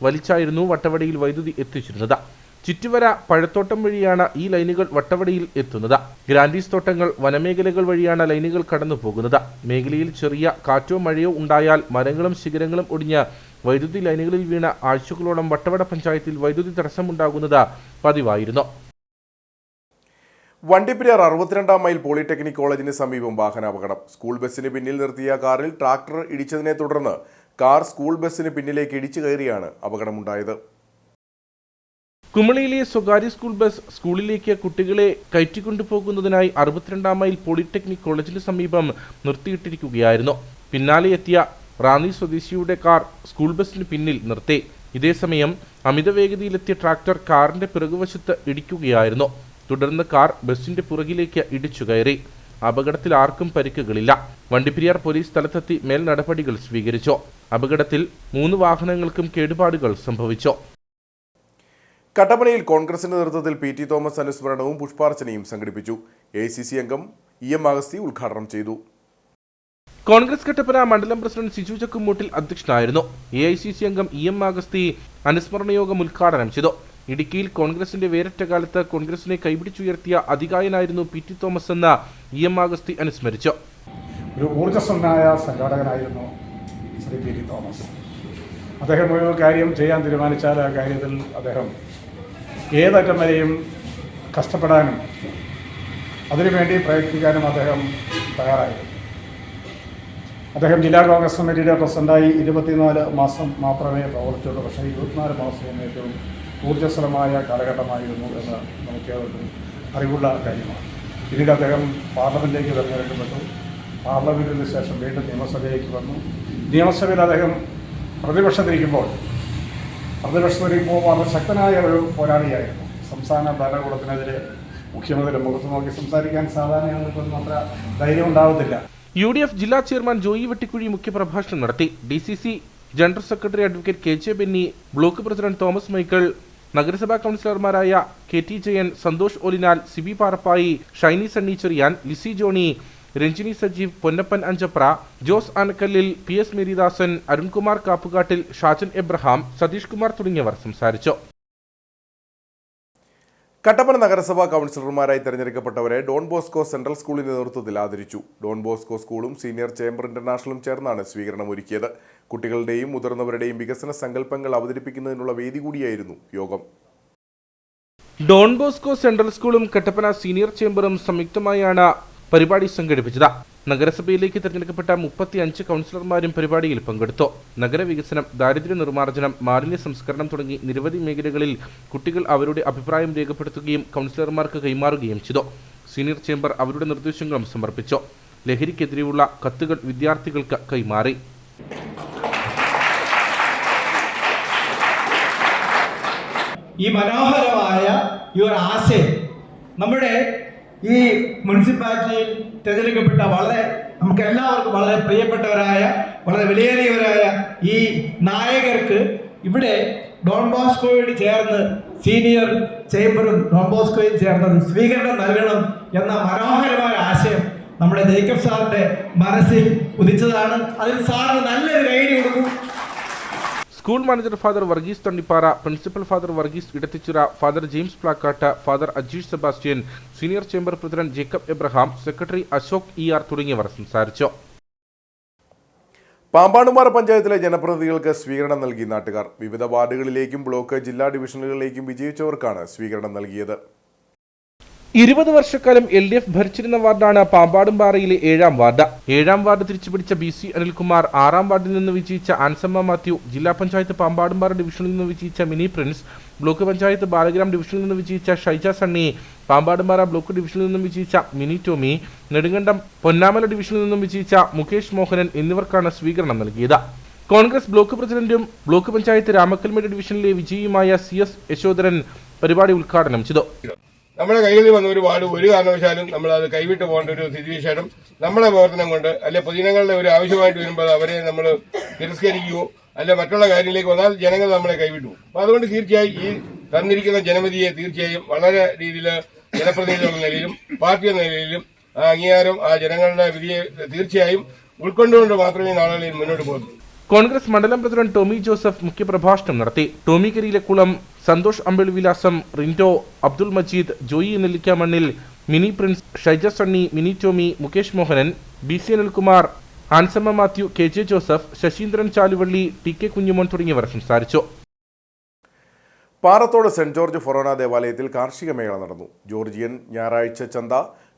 വലിച്ചായിരുന്നു വട്ടവടയിൽ വൈദ്യുതി എത്തിച്ചിരുന്നത്. ചുറ്റുവര പഴത്തോട്ടം വഴിയാണ് ഈ ലൈനുകൾ വട്ടവടയിൽ എത്തുന്നത്. ഗ്രാൻഡീസ് തോട്ടങ്ങൾ, വനമേഖലകൾ വഴിയാണ് ലൈനുകൾ കടന്നു പോകുന്നത്. മേഖലയിൽ ചെറിയ കാറ്റോ മഴയോ ഉണ്ടായാൽ മരങ്ങളും ശിഖരങ്ങളും ഒടിഞ്ഞ് വൈദ്യുതി ലൈനുകളിൽ വീണ ആഴ്ചകളോളം വട്ടവട പഞ്ചായത്തിൽ വൈദ്യുതി തടസ്സമുണ്ടാകുന്നത് പതിവായിരുന്നു. വണ്ടിപ്പെരിയാർ 62-ാം മൈൽ പോളിടെക്നിക് കോളേജിന് സമീപം വാഹനാപകടം. സ്കൂൾ ബസ്സിന് പിന്നിൽ നിർത്തിയ കാറിൽ ട്രാക്ടർ ഇടിച്ചതിനെ തുടർന്ന് കാർ സ്കൂൾ ബസ്സിന് പിന്നിലേക്ക് ഇടിച്ചു കയറിയാണ് അപകടമുണ്ടായത്. കുമളിയിലെ സ്വകാര്യ സ്കൂൾ ബസ് സ്കൂളിലേക്ക് കുട്ടികളെ കയറ്റിക്കൊണ്ടുപോകുന്നതിനായി 62-ാം മൈൽ പോളിടെക്നിക് കോളേജിന് സമീപം നിർത്തിയിട്ടിരിക്കുകയായിരുന്നു. പിന്നാലെ എത്തിയ റാന്നി സ്വദേശിയുടെ കാർ സ്കൂൾ ബസ്സിന് പിന്നിൽ നിർത്തി. ഇതേസമയം അമിത വേഗതയിലെത്തിയ ട്രാക്ടർ കാറിന്റെ പിറകുവശത്ത് ഇടിക്കുകയായിരുന്നു. തുടർന്ന് കാർ ബസിന്റെ പുറകിലേക്ക് ഇടിച്ചു കയറി. അപകടത്തിൽ ആർക്കും പരിക്കുകളില്ല. വണ്ടിപ്പെരിയാർ പോലീസ് സ്ഥലത്തെത്തി മേൽ നടപടികൾ സ്വീകരിച്ചു. അപകടത്തിൽ 3 വാഹനങ്ങൾക്കും കേടുപാടുകൾ സംഭവിച്ചു. കട്ടപ്പനയിൽ കോൺഗ്രസിന്റെ നേതൃത്വത്തിൽ PT തോമസ് അനുസ്മരണവും പുഷ്പാർച്ചനയും സംഘടിപ്പിച്ചു. AICC അംഗം EM അഗസ്തി ഉദ്ഘാടനം ചെയ്തു. കോൺഗ്രസ് കട്ടപ്പന മണ്ഡലം പ്രസിഡന്റ് സിജു ചക്കുമൂട്ടിൽ അധ്യക്ഷനായിരുന്നു. AICC അംഗം EM അഗസ്തി അനുസ്മരണ യോഗം ഉദ്ഘാടനം ചെയ്തു. ഇടുക്കിയിൽ കോൺഗ്രസിന്റെ വേരറ്റ കാലത്ത് കോൺഗ്രസിനെ കൈപിടിച്ചുയർത്തിയ അതികായനായിരുന്നു PT തോമസ് എന്ന EM അഗസ്തി അനുസ്മരിച്ചു. ഒരു ഊർജ്ജസ്വലനായ സംഘാടകനായിരുന്നു ശ്രീ PT തോമസ്. അദ്ദേഹം ഒരു കാര്യം ചെയ്യാൻ തീരുമാനിച്ചാൽ ആ കാര്യത്തിൽ അദ്ദേഹം ഏതറ്റം വരെയും കഷ്ടപ്പെടാനും അതിനുവേണ്ടി പ്രയത്നിക്കാനും അദ്ദേഹം തയ്യാറായിരുന്നു. അദ്ദേഹം ജില്ലാ കോൺഗ്രസ് കമ്മിറ്റിയുടെ പ്രസിഡന്റായി 24 മാസം മാത്രമേ പ്രവർത്തിച്ചുള്ളൂ. പക്ഷേ 24 മാസവും ഏറ്റവും ഊർജ്ജസ്വലമായ കാലഘട്ടമായിരുന്നു എന്ന് നമുക്ക് അറിവുള്ള കാര്യമാണ്. പിന്നീട് അദ്ദേഹം പാർലമെൻറ്റിലേക്ക് തിരഞ്ഞെടുക്കപ്പെട്ടു. പാർലമെൻറ്റിന് ശേഷം വീണ്ടും നിയമസഭയിലേക്ക് വന്നു. നിയമസഭയിൽ അദ്ദേഹം പ്രതിപക്ഷത്തിരിക്കുമ്പോൾ 2014 ജനുവരി 26 അദ്ദേഹം 2 തവണ പാർലമെൻറ്റിലേക്ക് തിരഞ്ഞെടുക്കപ്പെട്ടു. 2017 ജനുവരി 26 അദ്ദേഹം പാർലമെൻറ്റിലേക്ക് തിരഞ്ഞെടുക്കപ്പെട്ടു. 2018 ജനുവരി 26 അദ്ദേഹം പാർലമെൻറ്റിലേക്ക് തിരഞ്ഞെടുക്കപ്പെട്ടു. 2019 ജനുവരി 26 അദ്ദേഹം പ്രതിപക്ഷത്തിൽ ഇപ്പോൾ വളരെ ശക്തനായ ഒരു പോരാളിയായിരുന്നു. സംസ്ഥാന ഭരണകൂടത്തിനെതിരെ മുഖ്യമന്ത്രി മുഖത്ത് നോക്കി സംസാരിക്കാൻ സാധാരണ ആളുകൾക്കൊന്നും അത്ര ധൈര്യം ഉണ്ടാവത്തില്ല. UDF ജില്ലാ ചെയർമാൻ ജോയി വെട്ടിക്കുഴി മുഖ്യപ്രഭാഷണം നടത്തി. DCC general secretary advocate KJ Benny, block president Thomas Michael, നഗരസഭാ കൗൺസിലർമാരായ KT Jayan, Santhosh ഒലിനാൽ, Sibi Parappayi, Shiny Sunny Cherian, Lissy Johnny, Ranjini Sajeev, Ponnappan Anchapra, Jose ആനക്കല്ലിൽ, PS Marydasan, Arunkumar കാപ്പുകാട്ടിൽ, Shajan Abraham, Satheesh Kumar തുടങ്ങിയവർ സംസാരിച്ചു. കട്ടപ്പന നഗരസഭാ കൗൺസിലർമാരായി തെരഞ്ഞെടുക്കപ്പെട്ടവരെ ഡോൺ ബോസ്കോ സെൻട്രൽ സ്കൂളിന്റെ നേതൃത്വത്തിൽ ആദരിച്ചു. ഡോൺ ബോസ്കോ സ്കൂളും സീനിയർ ചേംബർ ഇന്റർനാഷണലും ചേർന്നാണ് സ്വീകരണം ഒരുക്കിയത്. കുട്ടികളുടെയും മുതിർന്നവരുടെയും വികസന സങ്കല്പങ്ങൾ അവതരിപ്പിക്കുന്നതിനുള്ള വേദി കൂടിയായിരുന്നു യോഗം. ഡോൺ ബോസ്കോ സെൻട്രൽ സ്കൂളും കട്ടപ്പന സീനിയർ ചേംബറും സംയുക്തമായാണ് പരിപാടി സംഘടിപ്പിച്ചത്. നഗരസഭയിലേക്ക് തിരഞ്ഞെടുക്കപ്പെട്ട 35 കൗൺസിലർമാരും പരിപാടിയിൽ പങ്കെടുത്തു. നഗരവികസനം, ദാരിദ്ര്യ നിർമ്മാർജ്ജനം, മാലിന്യ സംസ്കരണം തുടങ്ങി നിരവധി മേഖലകളിൽ കുട്ടികൾ അവരുടെ അഭിപ്രായം രേഖപ്പെടുത്തുകയും കൗൺസിലർമാർക്ക് കൈമാറുകയും ചെയ്തു. സീനിയർ ചേംബർ അവരുടെ നിർദ്ദേശങ്ങളും സമർപ്പിച്ചു. ലഹരിക്കെതിരെയുള്ള കത്തുകൾ വിദ്യാർത്ഥികൾക്ക് കൈമാറി. ഈ മനോഹരമായ ഈ ഒരു ആശയം നമ്മുടെ ഈ മുനിസിപ്പാലിറ്റിയിൽ തിരഞ്ഞെടുക്കപ്പെട്ട നമുക്ക് എല്ലാവർക്കും വളരെ പ്രിയപ്പെട്ടവരായ, വളരെ വിലയേറിയവരായ ഈ നായകർക്ക് ഇവിടെ ഡോൺ ബോസ്കോയോട് ചേർന്ന് സീനിയർ ചേംബറും ഡോൺ ബോസ്കോയും ചേർന്ന് സ്വീകരണം നൽകണം എന്ന മനോഹരമായ ആശയം നമ്മുടെ ജേക്കബ് സാറിന്റെ മനസ്സിൽ ഉദിച്ചതാണ്. അതിന് സാറിന് നല്ലൊരു കൈഡി കൊടുക്കും. School manager father Varghese Thannippara, principal father Varghese Edathichira, father James Plakkattu, father Ajeesh Sebastian, senior chamber president Jacob Abraham, secretary Ashok ER തുടങ്ങിയവർ സംസാരിച്ചു. പാമ്പാടുംപാറ പഞ്ചായത്തിലെ ജനപ്രതിനിധികൾക്ക് സ്വീകരണം നൽകി നാട്ടുകാർ. വിവിധ വാർഡുകളിലേക്കും ബ്ലോക്ക്, ജില്ലാ ഡിവിഷനുകളിലേക്കും വിജയിച്ചവർക്കാണ് സ്വീകരണം നൽകിയത്. 20 വർഷക്കാലം LDF ഭരിച്ചിരുന്ന വാർഡാണ് പാമ്പാടുംപാറയിലെ 7ാം വാർഡ്. 7ാം വാർഡ് തിരിച്ചുപിടിച്ച BC അനിൽകുമാർ, 6ാം വാർഡിൽ നിന്ന് വിജയിച്ച ആൻസമ്മ മാത്യു, ജില്ലാ പഞ്ചായത്ത് പാമ്പാടുംപാറ ഡിവിഷനിൽ നിന്ന് വിജയിച്ച mini Prince, block panchayat Balagram ഡിവിഷനിൽ നിന്ന് വിജയിച്ച ഷൈജ സണ്ണി, പാമ്പാടുംപാറ ബ്ലോക്ക് ഡിവിഷനിൽ നിന്നും വിജയിച്ച മിനി ടോമി, നെടുങ്കണ്ടം പൊന്നാമല ഡിവിഷനിൽ നിന്നും വിജയിച്ച മുകേഷ് മോഹനൻ എന്നിവർക്കാണ് സ്വീകരണം നൽകിയത്. കോൺഗ്രസ് ബ്ലോക്ക് പ്രസിഡന്റും ബ്ലോക്ക് പഞ്ചായത്ത് രാമക്കൽമേട് ഡിവിഷനിലെ വിജയിയുമായ CS യശോധരൻ പരിപാടി ഉദ്ഘാടനം ചെയ്തു. നമ്മുടെ കയ്യിൽ വന്ന ഒരു വാർഡ് ഒരു കാരണവശാലും നമ്മൾ അത് കൈവിട്ട് പോകേണ്ട ഒരു സ്ഥിതിവിശേഷം നമ്മുടെ പ്രവർത്തനം കൊണ്ട് അല്ലെ പൊതുജനങ്ങളുടെ ഒരു ആവശ്യമായിട്ട് വരുമ്പോൾ അവരെ നമ്മൾ തിരസ്കരിക്കുകയോ അല്ലെ മറ്റുള്ള കാര്യങ്ങളിലേക്ക് വന്നാൽ ജനങ്ങൾ നമ്മളെ കൈവിട്ടു. അപ്പൊ അതുകൊണ്ട് തീർച്ചയായും ഈ തന്നിരിക്കുന്ന ജനവിധിയെ തീർച്ചയായും വളരെ രീതിയിൽ ജനപ്രതിനിധികളുടെ നിലയിലും പാർട്ടി എന്ന നിലയിലും ആ അംഗീകാരം ആ ജനങ്ങളുടെ വിധിയെ തീർച്ചയായും ഉൾക്കൊണ്ടുകൊണ്ട് മാത്രമേ നാളുകളിൽ മുന്നോട്ട് പോകുന്നു. കോൺഗ്രസ് മണ്ഡലം പ്രസിഡന്റ് ടോമി ജോസഫ് മുഖ്യപ്രഭാഷണം നടത്തി. Tomy Kariyilakkulam, Santhosh Ambilivilasam, Rindo, Abdul Majeed, Joy Nellikkamannil, Mini Prince, Shyja Sunny, Mini Tomy, Mukesh Mohanan, BC Anilkumar, Ansamma Mathew, KJ Joseph, Sasheendran Chaluvally, TK Kunjumon തുടങ്ങിയവർ സംസാരിച്ചു. പാറത്തോട് സെന്റ് ജോർജ് ഫൊറോന ദേവാലയത്തിൽ കാർഷിക മേള നടന്നു. ജോർജിയൻ ഞായറാഴ്ച ചന്ത,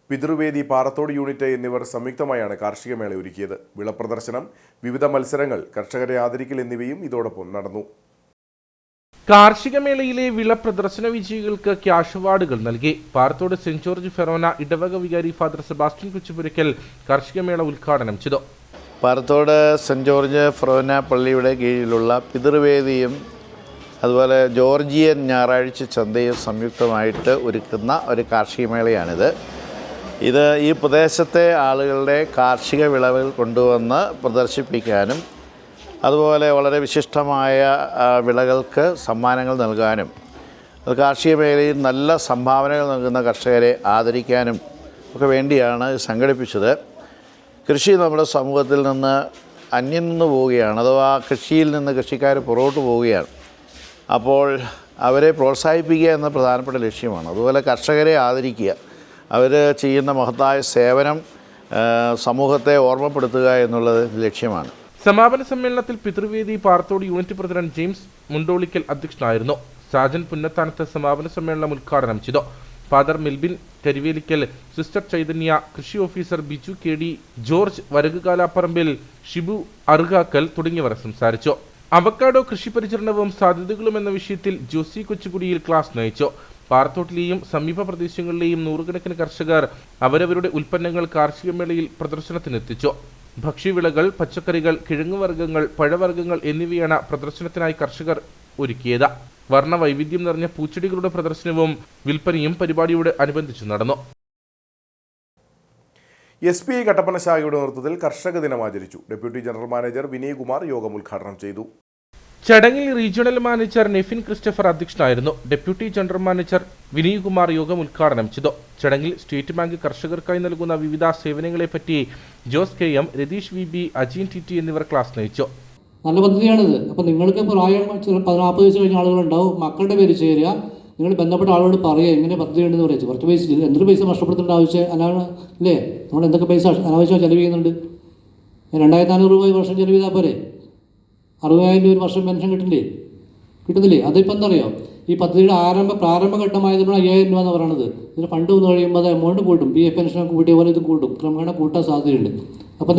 പിതൃവേദി, പാറത്തോട് യൂണിറ്റ് എന്നിവർ സംയുക്തമായാണ് കാർഷിക മേള ഒരുക്കിയത്. വിളപ്രദർശനം, വിവിധ മത്സരങ്ങൾ, കർഷകരെ ആദരിക്കൽ എന്നിവയും ഇതോടൊപ്പം നടന്നു. കാർഷിക മേളയിലെ വിള പ്രദർശന വിജയികൾക്ക് ക്യാഷ് അവാർഡുകൾ നൽകി. പാറത്തോട് സെന്റ് ജോർജ് ഫെറോന ഇടവക വികാരി ഫാദർ സെബാസ്റ്റ്യൻ കൊച്ചുപുരയ്ക്കൽ കാർഷിക മേള ഉദ്ഘാടനം ചെയ്തു. പാറത്തോട് സെന്റ് ജോർജ് ഫെറോന പള്ളിയുടെ കീഴിലുള്ള പിതൃവേദിയും അതുപോലെ ജോർജിയൻ ഞായറാഴ്ച ചന്തയും സംയുക്തമായിട്ട് ഒരുക്കുന്ന ഒരു കാർഷിക മേളയാണിത്. ഇത് ഈ പ്രദേശത്തെ ആളുകളുടെ കാർഷിക വിളകൾ കൊണ്ടുവന്ന് പ്രദർശിപ്പിക്കാനും അതുപോലെ വളരെ വിശിഷ്ടമായ വിളകൾക്ക് സമ്മാനങ്ങൾ നൽകാനും അത് കാർഷിക മേഖലയിൽ നല്ല സംഭാവനകൾ നൽകുന്ന കർഷകരെ ആദരിക്കാനും ഒക്കെ വേണ്ടിയാണ് സംഘടിപ്പിച്ചത്. കൃഷി നമ്മുടെ സമൂഹത്തിൽ നിന്ന് അന്യം നിന്ന് പോവുകയാണ്, അഥവാ കൃഷിയിൽ നിന്ന് കൃഷിക്കാർ പുറകോട്ട് പോവുകയാണ്. അപ്പോൾ അവരെ പ്രോത്സാഹിപ്പിക്കുക എന്ന പ്രധാനപ്പെട്ട ലക്ഷ്യമാണ്. അതുപോലെ കർഷകരെ ആദരിക്കുക, അവർ ചെയ്യുന്ന മഹത്തായ സേവനം സമൂഹത്തെ ഓർമ്മപ്പെടുത്തുക എന്നുള്ളത് ലക്ഷ്യമാണ്. സമാപന സമ്മേളനത്തിൽ പിതൃവേദി പാറത്തോട് യൂണിറ്റ് പ്രസിഡന്റ് ജെയിംസ് മുണ്ടോളിക്കൽ അധ്യക്ഷനായിരുന്നു. സാജൻ പുന്നത്താനത്ത് സമാപന സമ്മേളനം ഉദ്ഘാടനം ചെയ്തു. ഫാദർ മെൽബിൻ കരിവേലിക്കൽ, സിസ്റ്റർ ചൈതന്യ, കൃഷി ഓഫീസർ ബിജു KD, ജോർജ് വരകുകാലാപ്പറമ്പിൽ, ഷിബു അറുകാക്കൽ തുടങ്ങിയവർ സംസാരിച്ചു. അവക്കാഡോ കൃഷി പരിചരണവും സാധ്യതകളും എന്ന വിഷയത്തിൽ ജോസി കൊച്ചുകുടിയിൽ ക്ലാസ് നയിച്ചു. പാറത്തോട്ടിലെയും സമീപ പ്രദേശങ്ങളിലെയും നൂറുകണക്കിന് കർഷകർ അവരവരുടെ ഉൽപ്പന്നങ്ങൾ കാർഷിക മേളയിൽ പ്രദർശനത്തിനെത്തിച്ചു. ഭക്ഷ്യവിളകൾ, പച്ചക്കറികൾ, കിഴങ്ങുവർഗ്ഗങ്ങൾ, പഴവർഗ്ഗങ്ങൾ എന്നിവയാണ് പ്രദർശനത്തിനായി കർഷകർ ഒരുക്കിയത്. വർണ്ണവൈവിധ്യം നിറഞ്ഞ പൂച്ചെടികളുടെ പ്രദർശനവും വിൽപ്പനയും പരിപാടിയോട് അനുബന്ധിച്ച് നടന്നു. SPI കട്ടപ്പന ശാഖയുടെ നേതൃത്വത്തിൽ കർഷക ദിനം ആചരിച്ചു. Deputy general manager Vinay Kumar യോഗം ഉദ്ഘാടനം ചെയ്തു. ചടങ്ങിൽ റീജിയണൽ മാനേജർ നെഫിൻ ക്രിസ്റ്റഫർ അധ്യക്ഷനായിരുന്നു. Deputy general manager Vinay Kumar യോഗം ഉദ്ഘാടനം ചെയ്തു. ചടങ്ങിൽ സ്റ്റേറ്റ് ബാങ്ക് കർഷകർക്കായി നൽകുന്ന വിവിധ സേവനങ്ങളെപ്പറ്റി Jose KM, Ratheesh VB, Ajeen TT എന്നിവർ ക്ലാസ് നയിച്ചു. നല്ല പദ്ധതിയാണിത്. അപ്പോൾ നിങ്ങൾക്ക് പ്രായം 40 വയസ്സ് കഴിഞ്ഞ ആളുകളുണ്ടാവും. മക്കളുടെ പേര് ചേരുക, നിങ്ങൾ ബന്ധപ്പെട്ട ആളോട് പറയുക ഇങ്ങനെ പദ്ധതി ഉണ്ടെന്ന് പറയുക. കുറച്ച് പൈസ എന്തൊരു പൈസ നഷ്ടപ്പെടുത്തേണ്ട ആവശ്യം അല്ലേ? നമ്മൾ എന്തൊക്കെ പൈസ അനാവശ്യമായി ചെലവ് ചെയ്യുന്നുണ്ട്. 2400 രൂപ വർഷം ചെലവ് ചെയ്താൽ പോരെ? 60,000 രൂപ ഒരു വർഷം പെൻഷൻ കിട്ടുന്നില്ലേ? അതിപ്പോൾ എന്താ അറിയോ, ഈ പദ്ധതിയുടെ പ്രാരംഭഘട്ടമായതുകൊണ്ടാണ് 5000 രൂപ എന്ന് പറയുന്നത്. ഇതിന് ഫണ്ട് വന്നു കഴിയുമ്പോൾ അത് എമൗണ്ട് കൂട്ടും. PF പെൻഷനൊക്കെ കൂട്ടിയ പോലെ ഇത് കൂട്ടും, ക്രമേണ കൂട്ടാൻ സാധ്യതയുണ്ട്. അപ്പോൾ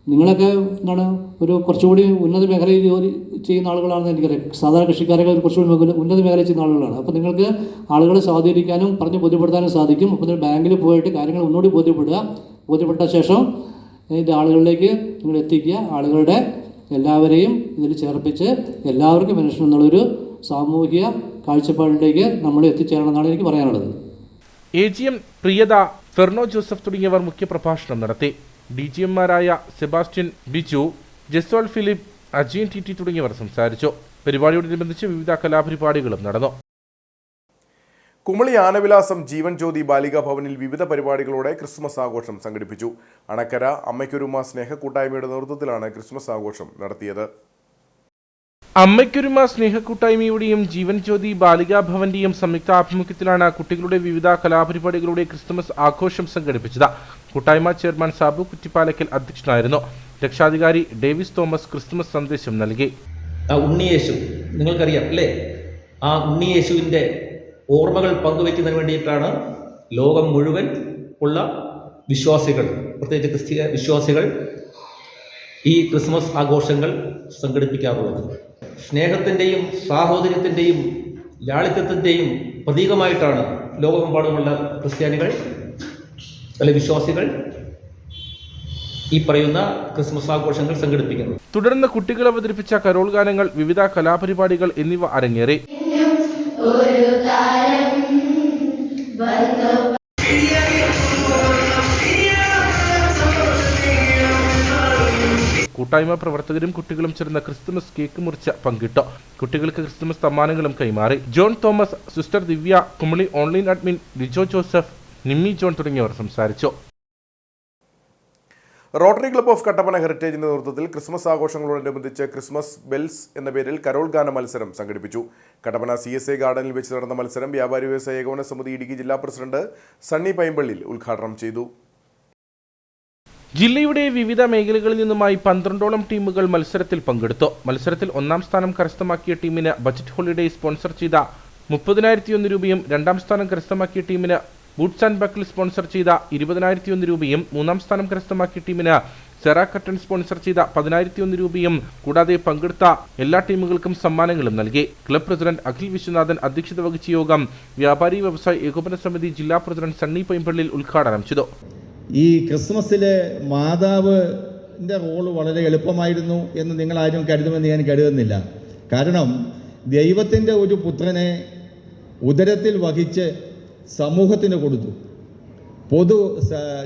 നിങ്ങളൊക്കെ എന്താണ് ഒരു കുറച്ചുകൂടി ഉന്നത മേഖലയിൽ ജോലി ചെയ്യുന്ന ആളുകളാണെന്ന് എനിക്കറിയാം. സാധാരണ കൃഷിക്കാരൊക്കെ കുറച്ചുകൂടി ഉന്നത മേഖലയിൽ ചെയ്യുന്ന ആളുകളാണ്. അപ്പോൾ നിങ്ങൾക്ക് ആളുകളെ സ്വാധീനിക്കാനും പറഞ്ഞ് ബോധ്യപ്പെടുത്താനും സാധിക്കും. അപ്പോൾ നിങ്ങൾ ബാങ്കിൽ പോയിട്ട് കാര്യങ്ങൾ ഒന്നുകൂടി ബോധ്യപ്പെട്ട ശേഷം ഇത് ആളുകളിലേക്ക് നിങ്ങൾ എത്തിക്കുക. ആളുകളുടെ എല്ലാവരെയും ഇതിൽ ചേർപ്പിച്ച് എല്ലാവർക്കും പെൻഷൻ എന്നുള്ളൊരു സാമൂഹിക കാഴ്ചപ്പാടിലേക്ക് നമ്മൾ എത്തിച്ചേരണമെന്നാണ് എനിക്ക് പറയാനുള്ളത്. AGM പ്രിയത, ഫെർണോ ജോസഫ് തുടങ്ങിയവർ മുഖ്യപ്രഭാഷണം നടത്തി. DGMമാരായ സെബാസ്റ്റ്യൻ ബിജു, ജസ്വാൾ ഫിലിപ്പ്, അജീൻ TT തുടങ്ങിയവർ സംസാരിച്ചു. പരിപാടിയോടനുബന്ധിച്ച് വിവിധ കലാപരിപാടികളും നടന്നു. കുമളി ആനവിലാസം ജീവൻ ജ്യോതി ബാലികാ ഭവനിൽ വിവിധ പരിപാടികളോടെ ക്രിസ്മസ് ആഘോഷം സംഘടിപ്പിച്ചു. അണക്കര അമ്മയ്ക്കൊരുമ സ്നേഹക്കൂട്ടായ്മയുടെ നേതൃത്വത്തിലാണ് ക്രിസ്മസ് ആഘോഷം നടത്തിയത്. അമ്മയ്ക്കൊരുമ സ്നേഹക്കൂട്ടായ്മയുടെയും ജീവൻ ജ്യോതി ബാലികാ ഭവന്റെയും സംയുക്താഭിമുഖ്യത്തിലാണ് കുട്ടികളുടെ വിവിധ കലാപരിപാടികളുടെ ക്രിസ്മസ് ആഘോഷം സംഘടിപ്പിച്ചത്. കൂട്ടായ്മ ചെയർമാൻ സാബു കുറ്റിപ്പാലക്കൽ അധ്യക്ഷനായിരുന്നു. രക്ഷാധികാരി ഡേവിസ് തോമസ് ക്രിസ്മസ് സന്ദേശം നൽകി. ഉണ്ണിയേശു നിങ്ങൾക്കറിയാം അല്ലേ? ആ ഉണ്ണിയേശുവിൻ്റെ ഓർമ്മകൾ പങ്കുവയ്ക്കുന്നതിന് വേണ്ടിയിട്ടാണ് ലോകം മുഴുവൻ ഉള്ള വിശ്വാസികൾ, പ്രത്യേകിച്ച് ക്രിസ്തീയ വിശ്വാസികൾ ഈ ക്രിസ്മസ് ആഘോഷങ്ങൾ സംഘടിപ്പിക്കാറുള്ളത്. സ്നേഹത്തിൻ്റെയും സാഹോദര്യത്തിൻ്റെയും ലാളിത്യത്തിൻ്റെയും പ്രതീകമായിട്ടാണ് ലോകമെമ്പാടുമുള്ള ക്രിസ്ത്യാനികൾ അല്ലെ വിശ്വാസികൾ ഈ പറയുന്ന ക്രിസ്മസ് ആഘോഷങ്ങൾ സംഘടിപ്പിക്കുന്നത്. തുടർന്ന് കുട്ടികൾ അവതരിപ്പിച്ച കരോൾ ഗാനങ്ങൾ, വിവിധ കലാപരിപാടികൾ എന്നിവ അരങ്ങേറി. കൂട്ടായ്മ പ്രവർത്തകരും കുട്ടികളും ചേർന്ന ക്രിസ്തുമസ് കേക്ക് മുറിച്ച് പങ്കിട്ടു. കുട്ടികൾക്ക് ക്രിസ്തുമസ് സമ്മാനങ്ങളും കൈമാറി. John Thomas, sister Divya, Kumily online admin Lijo Joseph, Nimmi John തുടങ്ങിയവർ സംസാരിച്ചു. റോട്ടറി ക്ലബ്ബ് ഓഫ് കട്ടപ്പന ഹെറിറ്റേജിന്റെ നേതൃത്വത്തിൽ ക്രിസ്മസ് ആഘോഷങ്ങളോടനുബന്ധിച്ച് ക്രിസ്മസ് ബെൽസ് എന്ന പേരിൽ കരോൾ ഗാന മത്സരം സംഘടിപ്പിച്ചു. കട്ടപ്പന CSA ഗാർഡനിൽ വെച്ച് നടന്ന മത്സരം വ്യാപാരി വ്യവസായ ഏകോപന സമിതി ഇടുക്കി ജില്ലാ പ്രസിഡന്റ് സണ്ണി പൈമ്പള്ളിൽ ഉദ്ഘാടനം ചെയ്തു. ജില്ലയുടെ വിവിധ മേഖലകളിൽ നിന്നുമായി 12ഓളം ടീമുകൾ മത്സരത്തിൽ പങ്കെടുത്തു. മത്സരത്തിൽ 1ാം സ്ഥാനം കരസ്ഥമാക്കിയ ടീമിന് ബജറ്റ് ഹോളിഡേ സ്പോൺസർ ചെയ്ത 30,001 രൂപയും 2ാം സ്ഥാനം കരസ്ഥമാക്കിയ ടീമിന് ബൂട്ട്സ് ആൻഡ് ബക്കിൾ സ്പോൺസർ ചെയ്ത 20,001 രൂപയും 3ാം സ്ഥാനം കരസ്ഥമാക്കിയ ടീമിന് സെറ കട്ടൺ സ്പോൺസർ ചെയ്ത 10,001 രൂപയും കൂടാതെ പങ്കെടുത്ത എല്ലാ ടീമുകൾക്കും സമ്മാനങ്ങളും നൽകി. ക്ലബ് പ്രസിഡന്റ് അഖിൽ വിശ്വനാഥൻ അധ്യക്ഷത വഹിച്ച യോഗം വ്യാപാരി വ്യവസായ ഏകോപന സമിതി ജില്ലാ പ്രസിഡന്റ് സണ്ണി പൈമ്പള്ളിൽ ഉദ്ഘാടനം ചെയ്തു. ഈ ക്രിസ്മസിലെ മാതാവിൻ്റെ റോള് വളരെ എളുപ്പമായിരുന്നു എന്ന് നിങ്ങളാരും കരുതുമെന്ന് ഞാൻ കരുതുന്നില്ല. കാരണം ദൈവത്തിൻ്റെ ഒരു പുത്രനെ ഉദരത്തിൽ വഹിച്ച് സമൂഹത്തിന് കൊടുത്തു,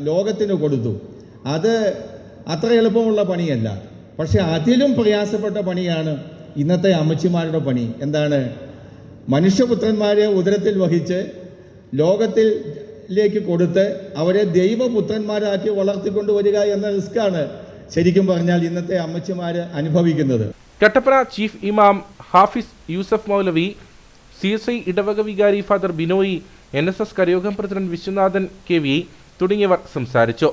ലോകത്തിന് കൊടുത്തു. അത് അത്ര എളുപ്പമുള്ള പണിയല്ല. പക്ഷെ അതിലും പ്രയാസപ്പെട്ട പണിയാണ് ഇന്നത്തെ അമ്മച്ചിമാരുടെ പണി. എന്താണ്? മനുഷ്യപുത്രന്മാരെ ഉദരത്തിൽ വഹിച്ച് ലോകത്തിലേക്ക് കൊടുത്ത് അവരെ ദൈവപുത്രന്മാരാക്കി വളർത്തിക്കൊണ്ടുവരിക എന്ന റിസ്ക്കാണ് ശരിക്കും പറഞ്ഞാൽ ഇന്നത്തെ അമ്മച്ചിമാർ അനുഭവിക്കുന്നത്. കട്ടപ്പന ചീഫ് ഇമാം ഹാഫിസ് യൂസഫ് മൗലവി, CSI ഇടവക വികാരി ഫാദർ ബിനോയി, NSS കരയോഗം പ്രസിഡന്റ് വിശ്വനാഥൻ KV തുടങ്ങിയവർ സംസാരിച്ചു.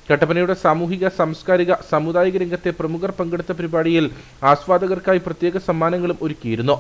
കട്ടപ്പനയുടെ സാമൂഹിക, സാംസ്കാരിക, സാമുദായിക രംഗത്തെ പ്രമുഖർ പങ്കെടുത്ത പരിപാടിയിൽ ആസ്വാദകർക്കായി പ്രത്യേക സമ്മാനങ്ങളും ഒരുക്കിയിരുന്നു.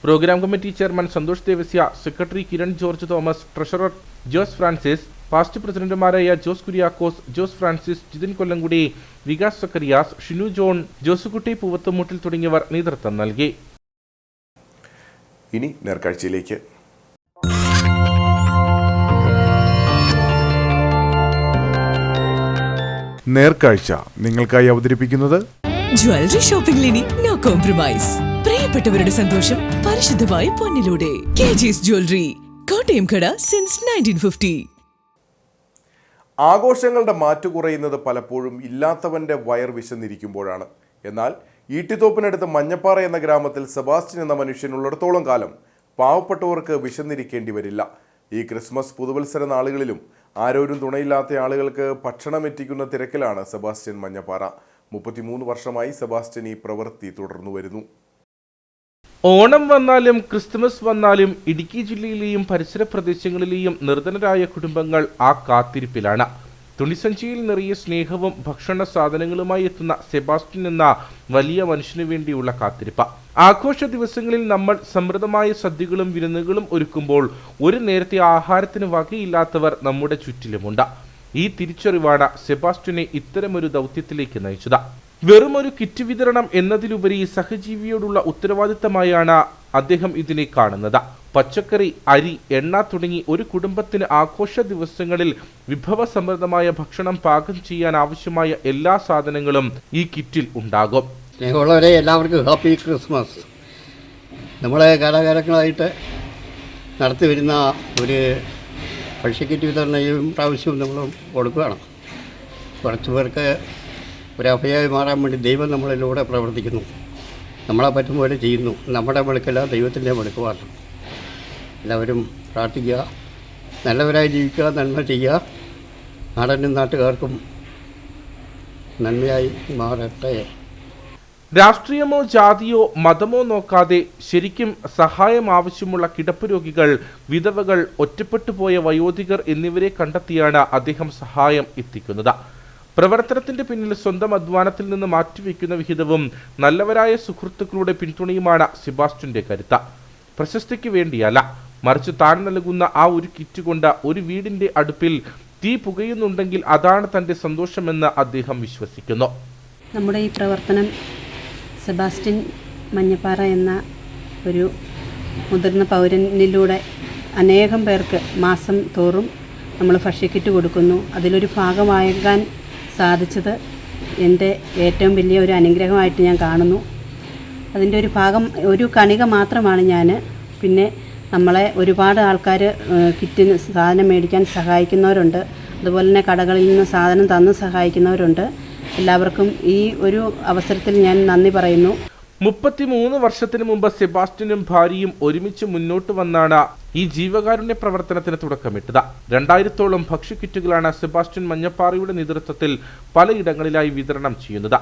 Program committee chairman Santhosh Devasia, secretary Kiran George Thomas, treasurer Jose Francis, past പ്രസിഡന്റുമാരായ ജോസ് കുര്യാക്കോസ്, ജോസ് ഫ്രാൻസിസ്, ജിതിൻ കൊല്ലംകുടി, വികാസ് സക്കറിയാസ്, ഷിനു ജോൺ, ജോസുകുട്ടി പൂവത്തുമുട്ടിൽ തുടങ്ങിയവർ നേതൃത്വം നൽകി. ഇനി നേർക്കാഴ്ചയിലേക്ക്. നേർക്കാഴ്ച നിങ്ങൾക്കായി അവതരിപ്പിക്കുന്നത് ജ്വല്ലറി ഷോപ്പിംഗിൽ ഇനി നോ കോംപ്രമൈസ്. പ്രിയപ്പെട്ടവരുടെ സന്തോഷം പരിശുദ്ധമായി പൊന്നിലൂടെ. KG's ജ്വല്ലറി, കോട്ടയം കട സിൻസ് 1950. ആഘോഷങ്ങളുടെ മാറ്റു കുറയുന്നത് പലപ്പോഴും ഇല്ലാത്തവന്റെ വയർ വിശന്നിരിക്കുമ്പോഴാണ്. എന്നാൽ ഈട്ടിത്തോപ്പിനടുത്ത് മഞ്ഞപ്പാറ എന്ന ഗ്രാമത്തിൽ സെബാസ്റ്റ്യൻ എന്ന മനുഷ്യനുള്ളിടത്തോളം കാലം പാവപ്പെട്ടവർക്ക് വിശന്നിരിക്കേണ്ടി വരില്ല. ഈ ക്രിസ്മസ് പുതുവത്സര നാളുകളിലും ആരോരും തുണയില്ലാത്ത ആളുകൾക്ക് ഭക്ഷണം എത്തിക്കുന്ന തിരക്കിലാണ് സെബാസ്റ്റ്യൻ മഞ്ഞപ്പാറ. 33 വർഷമായി സെബാസ്റ്റ്യൻ ഈ പ്രവൃത്തി തുടർന്നു വരുന്നു. ഓണം വന്നാലും ക്രിസ്തുമസ് വന്നാലും ഇടുക്കി ജില്ലയിലെയും പരിസര പ്രദേശങ്ങളിലെയും നിർധനരായ കുടുംബങ്ങൾ ആ കാത്തിരിപ്പിലാണ്. തുണിസഞ്ചിയിൽ നിറയെ സ്നേഹവും ഭക്ഷണ സാധനങ്ങളുമായി എത്തുന്ന സെബാസ്റ്റ്യൻ എന്ന വലിയ മനുഷ്യനു വേണ്ടിയുള്ള കാത്തിരിപ്പ്. ആഘോഷ ദിവസങ്ങളിൽ നമ്മൾ സമൃദ്ധമായ സദ്യകളും വിരുന്നുകളും ഒരുക്കുമ്പോൾ ഒരു നേരത്തെ ആഹാരത്തിന് വകയില്ലാത്തവർ നമ്മുടെ ചുറ്റിലുമുണ്ട്. ഈ തിരിച്ചറിവാണ് സെബാസ്റ്റ്യനെ ഇത്തരമൊരു ദൗത്യത്തിലേക്ക് നയിച്ചത്. വെറുമൊരു കിറ്റ് വിതരണം എന്നതിലുപരി സഹജീവിയോടുള്ള ഉത്തരവാദിത്തമായാണ് അദ്ദേഹം ഇതിനെ കാണുന്നത്. പച്ചക്കറി, അരി, എണ്ണ തുടങ്ങി ഒരു കുടുംബത്തിന് ആഘോഷ ദിവസങ്ങളിൽ വിഭവസമൃദ്ധമായ ഭക്ഷണം പാകം ചെയ്യാൻ ആവശ്യമായ എല്ലാ സാധനങ്ങളും ഈ കിറ്റിൽ ഉണ്ടാകും. സ്നേഹമുള്ളവരെ, എല്ലാവർക്കും ഹാപ്പി ക്രിസ്മസ്. നമ്മളെ കാലാകാലങ്ങളായിട്ട് നടത്തി വരുന്ന ഒരു ഭക്ഷ്യക്കിറ്റ് വിതരണയും പ്രാവശ്യവും നമ്മൾ കൊടുക്കുകയാണ്. കുറച്ച് പേർക്ക് ഒരു അഭയമായി മാറാൻ വേണ്ടി ദൈവം നമ്മളിലൂടെ പ്രവർത്തിക്കുന്നു. നമ്മളെ പറ്റും പോലെ ചെയ്യുന്നു. നമ്മുടെ മെടുക്കല്ല, ദൈവത്തിൻ്റെ മെടുക്കുവാണ്. എല്ലാവരും പ്രാർത്ഥിക്കുക, നല്ലവരായി ജീവിക്കുക, നന്മ ചെയ്യുക. നാടനും നാട്ടുകാർക്കും നന്മയായി മാറട്ടെ. രാഷ്ട്രീയമോ ജാതിയോ മതമോ നോക്കാതെ ശരിക്കും സഹായം ആവശ്യമുള്ള കിടപ്പ് രോഗികൾ, വിധവകൾ, ഒറ്റപ്പെട്ടുപോയ വയോധികർ എന്നിവരെ കണ്ടെത്തിയാണ് അദ്ദേഹം സഹായം എത്തിക്കുന്നത്. പ്രവർത്തനത്തിന്റെ പിന്നിൽ സ്വന്തം അധ്വാനത്തിൽ നിന്ന് മാറ്റിവെക്കുന്ന വിഹിതവും നല്ലവരായ സുഹൃത്തുക്കളുടെ പിന്തുണയുമാണ് സെബാസ്റ്റ്യന്റെ കരുത്ത്. പ്രശസ്തിക്ക് വേണ്ടിയല്ല, മറിച്ച് താൻ നൽകുന്ന ആ ഒരു കിറ്റ് കൊണ്ട് ഒരു വീടിന്റെ അടുപ്പിൽ തീ പുകയുന്നുണ്ടെങ്കിൽ അതാണ് തന്റെ സന്തോഷമെന്ന് അദ്ദേഹം വിശ്വസിക്കുന്നു. നമ്മുടെ ഈ പ്രവർത്തനം സെബാസ്റ്റ്യൻ മഞ്ഞപ്പാറ എന്ന ഒരു മുതിർന്ന പൗരനിലൂടെ അനേകം പേർക്ക് മാസം തോറും നമ്മൾ ഭക്ഷ്യക്കിറ്റ് കൊടുക്കുന്നു. അതിലൊരു ഭാഗമാകാൻ സാധിച്ചത് എൻ്റെ ഏറ്റവും വലിയ ഒരു അനുഗ്രഹമായിട്ട് ഞാൻ കാണുന്നു. അതിൻ്റെ ഒരു ഭാഗം, ഒരു കണിക മാത്രമാണ് ഞാൻ. പിന്നെ നമ്മളെ ഒരുപാട് ആൾക്കാർ കിറ്റിന് സാധനം മേടിക്കാൻ സഹായിക്കുന്നവരുണ്ട്. അതുപോലെ തന്നെ കടകളിൽ നിന്ന് സാധനം തന്ന് സഹായിക്കുന്നവരുണ്ട്. എല്ലാവർക്കും ഈ ഒരു അവസരത്തിൽ ഞാൻ നന്ദി പറയുന്നു. 33 വർഷത്തിന് മുമ്പ് സെബാസ്റ്റ്യനും ഭാര്യയും ഒരുമിച്ച് മുന്നോട്ട് വന്നാണ് ഈ ജീവകാരുണ്യ പ്രവർത്തനത്തിന് തുടക്കമിട്ടത്. 2000-ഓളം ഭക്ഷ്യക്കിറ്റുകളാണ് സെബാസ്റ്റ്യൻ മഞ്ഞപ്പാറയുടെ നേതൃത്വത്തിൽ പലയിടങ്ങളിലായി വിതരണം ചെയ്യുന്നത്.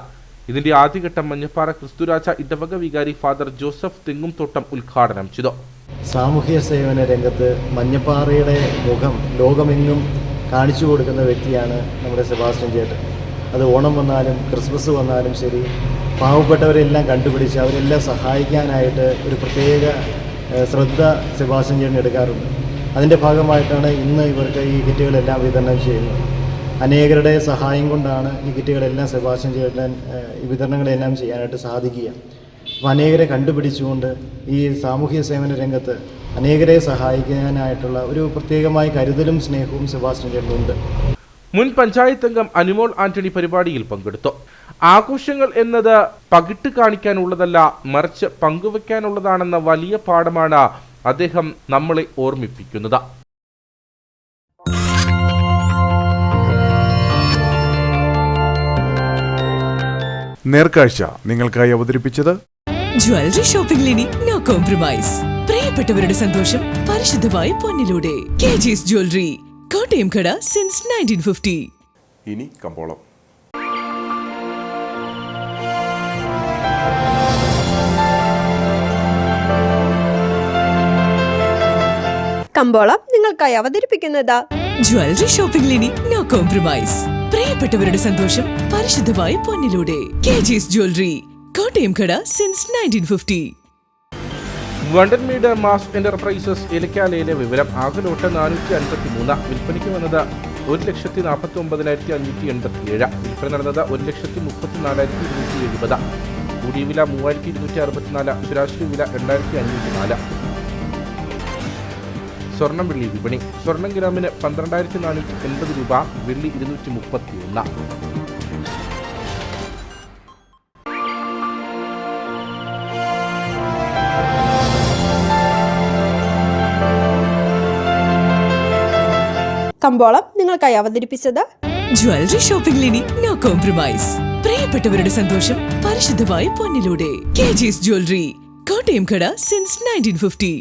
ഇതിന്റെ ആദ്യഘട്ടം മഞ്ഞപ്പാറ ക്രിസ്തുരാജ ഇടവക വികാരി ഫാദർ ജോസഫ് തെങ്ങുംതോട്ടം ഉദ്ഘാടനം ചെയ്തു. സാമൂഹ്യ സേവന രംഗത്ത് മഞ്ഞപ്പാറയുടെ മുഖം ലോകമെങ്ങും കാണിച്ചു കൊടുക്കുന്ന വ്യക്തിയാണ് നമ്മുടെ സെബാസ്റ്റ്യൻ ചേട്ടൻ. അത് ഓണം വന്നാലും ക്രിസ്മസ് വന്നാലും ശരി, പാവപ്പെട്ടവരെല്ലാം കണ്ടുപിടിച്ച് അവരെല്ലാം സഹായിക്കാനായിട്ട് ഒരു പ്രത്യേക ശ്രദ്ധ സെബാസ്റ്റ്യൻ ചേട്ടൻ എടുക്കാറുണ്ട്. അതിൻ്റെ ഭാഗമായിട്ടാണ് ഇന്ന് ഇവർക്ക് ഈ കിറ്റുകളെല്ലാം വിതരണം ചെയ്യുന്നത്. അനേകരുടെ സഹായം കൊണ്ടാണ് ഈ കിറ്റുകളെല്ലാം സെബാസ്റ്റ്യൻ ചേട്ടൻ ഈ വിതരണങ്ങളെല്ലാം ചെയ്യാനായിട്ട് സാധിക്കുക. അപ്പോൾ അനേകരെ കണ്ടുപിടിച്ചുകൊണ്ട് ഈ സാമൂഹ്യ സേവന രംഗത്ത് അനേകരെ സഹായിക്കാനായിട്ടുള്ള ഒരു പ്രത്യേകമായ കരുതലും സ്നേഹവും സെബാസ്റ്റ്യൻ ചേട്ടനുണ്ട്. മുൻ പഞ്ചായത്ത് അംഗം അനുമോൾ ആന്റണി പരിപാടിയിൽ പങ്കെടുത്തു. ആഘോഷങ്ങൾ എന്നത് പകിട്ട് കാണിക്കാനുള്ളതല്ല, മറിച്ച് പങ്കുവെക്കാനുള്ളതാണെന്ന വലിയ പാഠമാണ് അദ്ദേഹം നമ്മളെ ഓർമ്മിപ്പിക്കുന്നത്. നേർക്കാഴ്ച നിങ്ങൾക്കായി അവതരിപ്പിച്ചത് ജ്വല്ലറി ഷോപ്പിംഗിൽ ഇനി നോ കോംപ്രമൈസ്. പ്രിയപ്പെട്ടവരുടെ സന്തോഷം പരിശുദ്ധമായി പൊന്നിലൂടെ. KG's ജ്വല്ലറി, കോട്ടയം കട സിൻസ് 1950. ഇനി കമ്പോളം. കമ്പോളം നിങ്ങൾക്കായി അവതരിപ്പിക്കുന്നത് ജ്വല്ലറി ഷോപ്പിംഗിൽ ഇനി നോ കോംപ്രമൈസ്. പ്രിയപ്പെട്ടവരുടെ സന്തോഷം പരിശുദ്ധമായി പൊന്നിലൂടെ. KG's ജ്വല്ലറി, കോട്ടയം കട സിൻസ് 1950. വണ്ടൻമേട് മാസ് എന്റർപ്രൈസസ് ഏലക്കാലയിലെ വിവരം. ആകെ ലോട്ട് 453. വിൽപ്പനയ്ക്ക് വന്നത് 1,49,587. വിൽപ്പന നടന്നത് 1,34,270. കൂടിയ വില 3,264. ശരാശരി വില 2,504. സ്വർണം വെള്ളി വിപണി. സ്വർണം ഗ്രാമിന് 12,480 രൂപ, വെള്ളി 231. കമ്പോളം നിങ്ങൾക്കായി അവതരിപ്പിച്ചത് ജ്വല്ലറി ഷോപ്പിംഗിൽ ഇനി നോ കോംപ്രമൈസ്. പ്രിയപ്പെട്ടവരുടെ സന്തോഷം പരിശുദ്ധമായി പൊന്നിലൂടെ. KG's ജ്വല്ലറി, കോട്ടയം കട സിൻസ് 1950.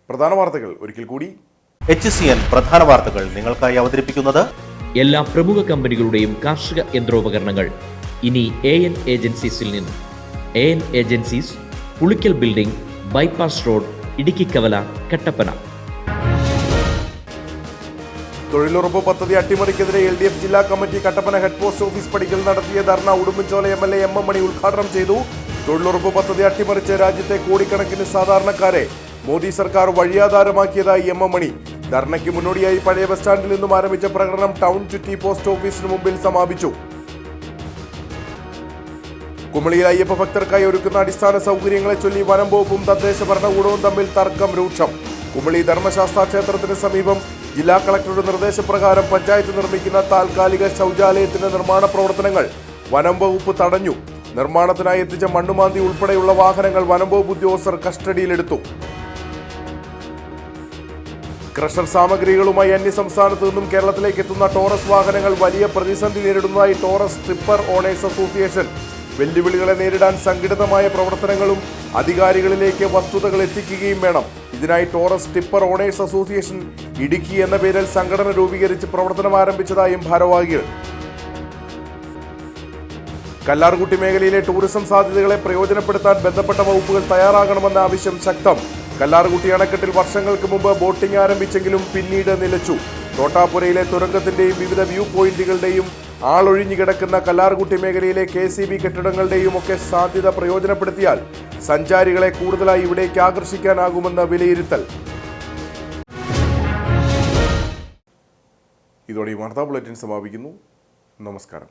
പ്രധാന വാർത്തകൾ ഒരിക്കൽ കൂടി. HCN പ്രധാന വാർത്തകൾ നിങ്ങൾക്കായി അവതരിപ്പിക്കുന്നത് എല്ലാ പ്രമുഖ കമ്പനികളുടെയും കാർഷിക യന്ത്രോപകരണങ്ങൾ ഇനി AN ഏജൻസീസിൽ നിന്നും. AN agencies, Pulikkal building, bypass road, Idukki Kavala, Kattappana. തൊഴിലുറപ്പ് പദ്ധതി അട്ടിമറിക്കെതിരെ LDF ജില്ലാ committee Kattappana head post office പടിക്കൽ നടത്തിയ ധർണ ഉടുമ്പൻചോല MLA MM മണി ഉദ്ഘാടനം ചെയ്തു. തൊഴിലുറപ്പ് പദ്ധതി അട്ടിമറിച്ച് രാജ്യത്തെ കോടിക്കണക്കിന് സാധാരണക്കാരെ മോദി സർക്കാർ വഴിയാധാരമാക്കിയതായി MM മണി. ധർണയ്ക്ക് മുന്നോടിയായി പഴയ ബസ് സ്റ്റാൻഡിൽ നിന്നും ആരംഭിച്ച പ്രകടനം ടൗൺ ചുറ്റി പോസ്റ്റ് ഓഫീസിന് മുമ്പിൽ സമാപിച്ചു. കുമളിയിൽ അയ്യപ്പ ഭക്തർക്കായി ഒരുക്കുന്ന അടിസ്ഥാന സൗകര്യങ്ങളെ ചൊല്ലി വനം വകുപ്പും തദ്ദേശ ഭരണകൂടവും തമ്മിൽ തർക്കം രൂക്ഷം. കുമളി ധർമ്മശാസ്ത്ര ക്ഷേത്രത്തിന് സമീപം ജില്ലാ കളക്ടറുടെ നിർദ്ദേശപ്രകാരം പഞ്ചായത്ത് നിർമ്മിക്കുന്ന താൽക്കാലിക ശൗചാലയത്തിന്റെ നിർമ്മാണ പ്രവർത്തനങ്ങൾ വനം വകുപ്പ് തടഞ്ഞു. നിർമ്മാണത്തിനായി എത്തിച്ച മണ്ണുമാന്തി ഉൾപ്പെടെയുള്ള വാഹനങ്ങൾ വനം വകുപ്പ് ഉദ്യോഗസ്ഥർ കസ്റ്റഡിയിലെടുത്തു. ക്രഷർ സാമഗ്രികളുമായി അന്യസംസ്ഥാനത്ത് നിന്നും കേരളത്തിലേക്ക് എത്തുന്ന ടോറസ് വാഹനങ്ങൾ വലിയ പ്രതിസന്ധി നേരിടുന്നതായി ടോറസ് ട്രിപ്പർ ഓണേഴ്സ് അസോസിയേഷൻ. വെല്ലുവിളികളെ നേരിടാൻ സംഘടിതമായ പ്രവർത്തനങ്ങളും അധികാരികളിലേക്ക് വസ്തുതകൾ എത്തിക്കുകയും വേണം. ഇതിനായി Taurus tipper owners association Idukki എന്ന പേരിൽ സംഘടന രൂപീകരിച്ച് പ്രവർത്തനം ആരംഭിച്ചതായും ഭാരവാഹികൾ. കല്ലാർകുട്ടി മേഖലയിലെ ടൂറിസം സാധ്യതകളെ പ്രയോജനപ്പെടുത്താൻ ബന്ധപ്പെട്ട വകുപ്പുകൾ തയ്യാറാകണമെന്ന ആവശ്യം ശക്തം. കല്ലാർകുട്ടി അണക്കെട്ടിൽ വർഷങ്ങൾക്ക് മുമ്പ് ബോട്ടിംഗ് ആരംഭിച്ചെങ്കിലും പിന്നീട് നിലച്ചു. തോട്ടാപുരയിലെ തുരങ്കത്തിന്റെയും വിവിധ വ്യൂ പോയിന്റുകളുടെയും ആളൊഴിഞ്ഞു കിടക്കുന്ന കല്ലാർകുട്ടി മേഖലയിലെ KCB കെട്ടിടങ്ങളുടെയും ഒക്കെ സാധ്യത പ്രയോജനപ്പെടുത്തിയാൽ സഞ്ചാരികളെ കൂടുതലായി ഇവിടേക്ക് ആകർഷിക്കാനാകുമെന്ന വിലയിരുത്തൽ. ഇതോടെ വാർത്താ ബുള്ളറ്റിൻ സമാപിക്കുന്നു. നമസ്കാരം.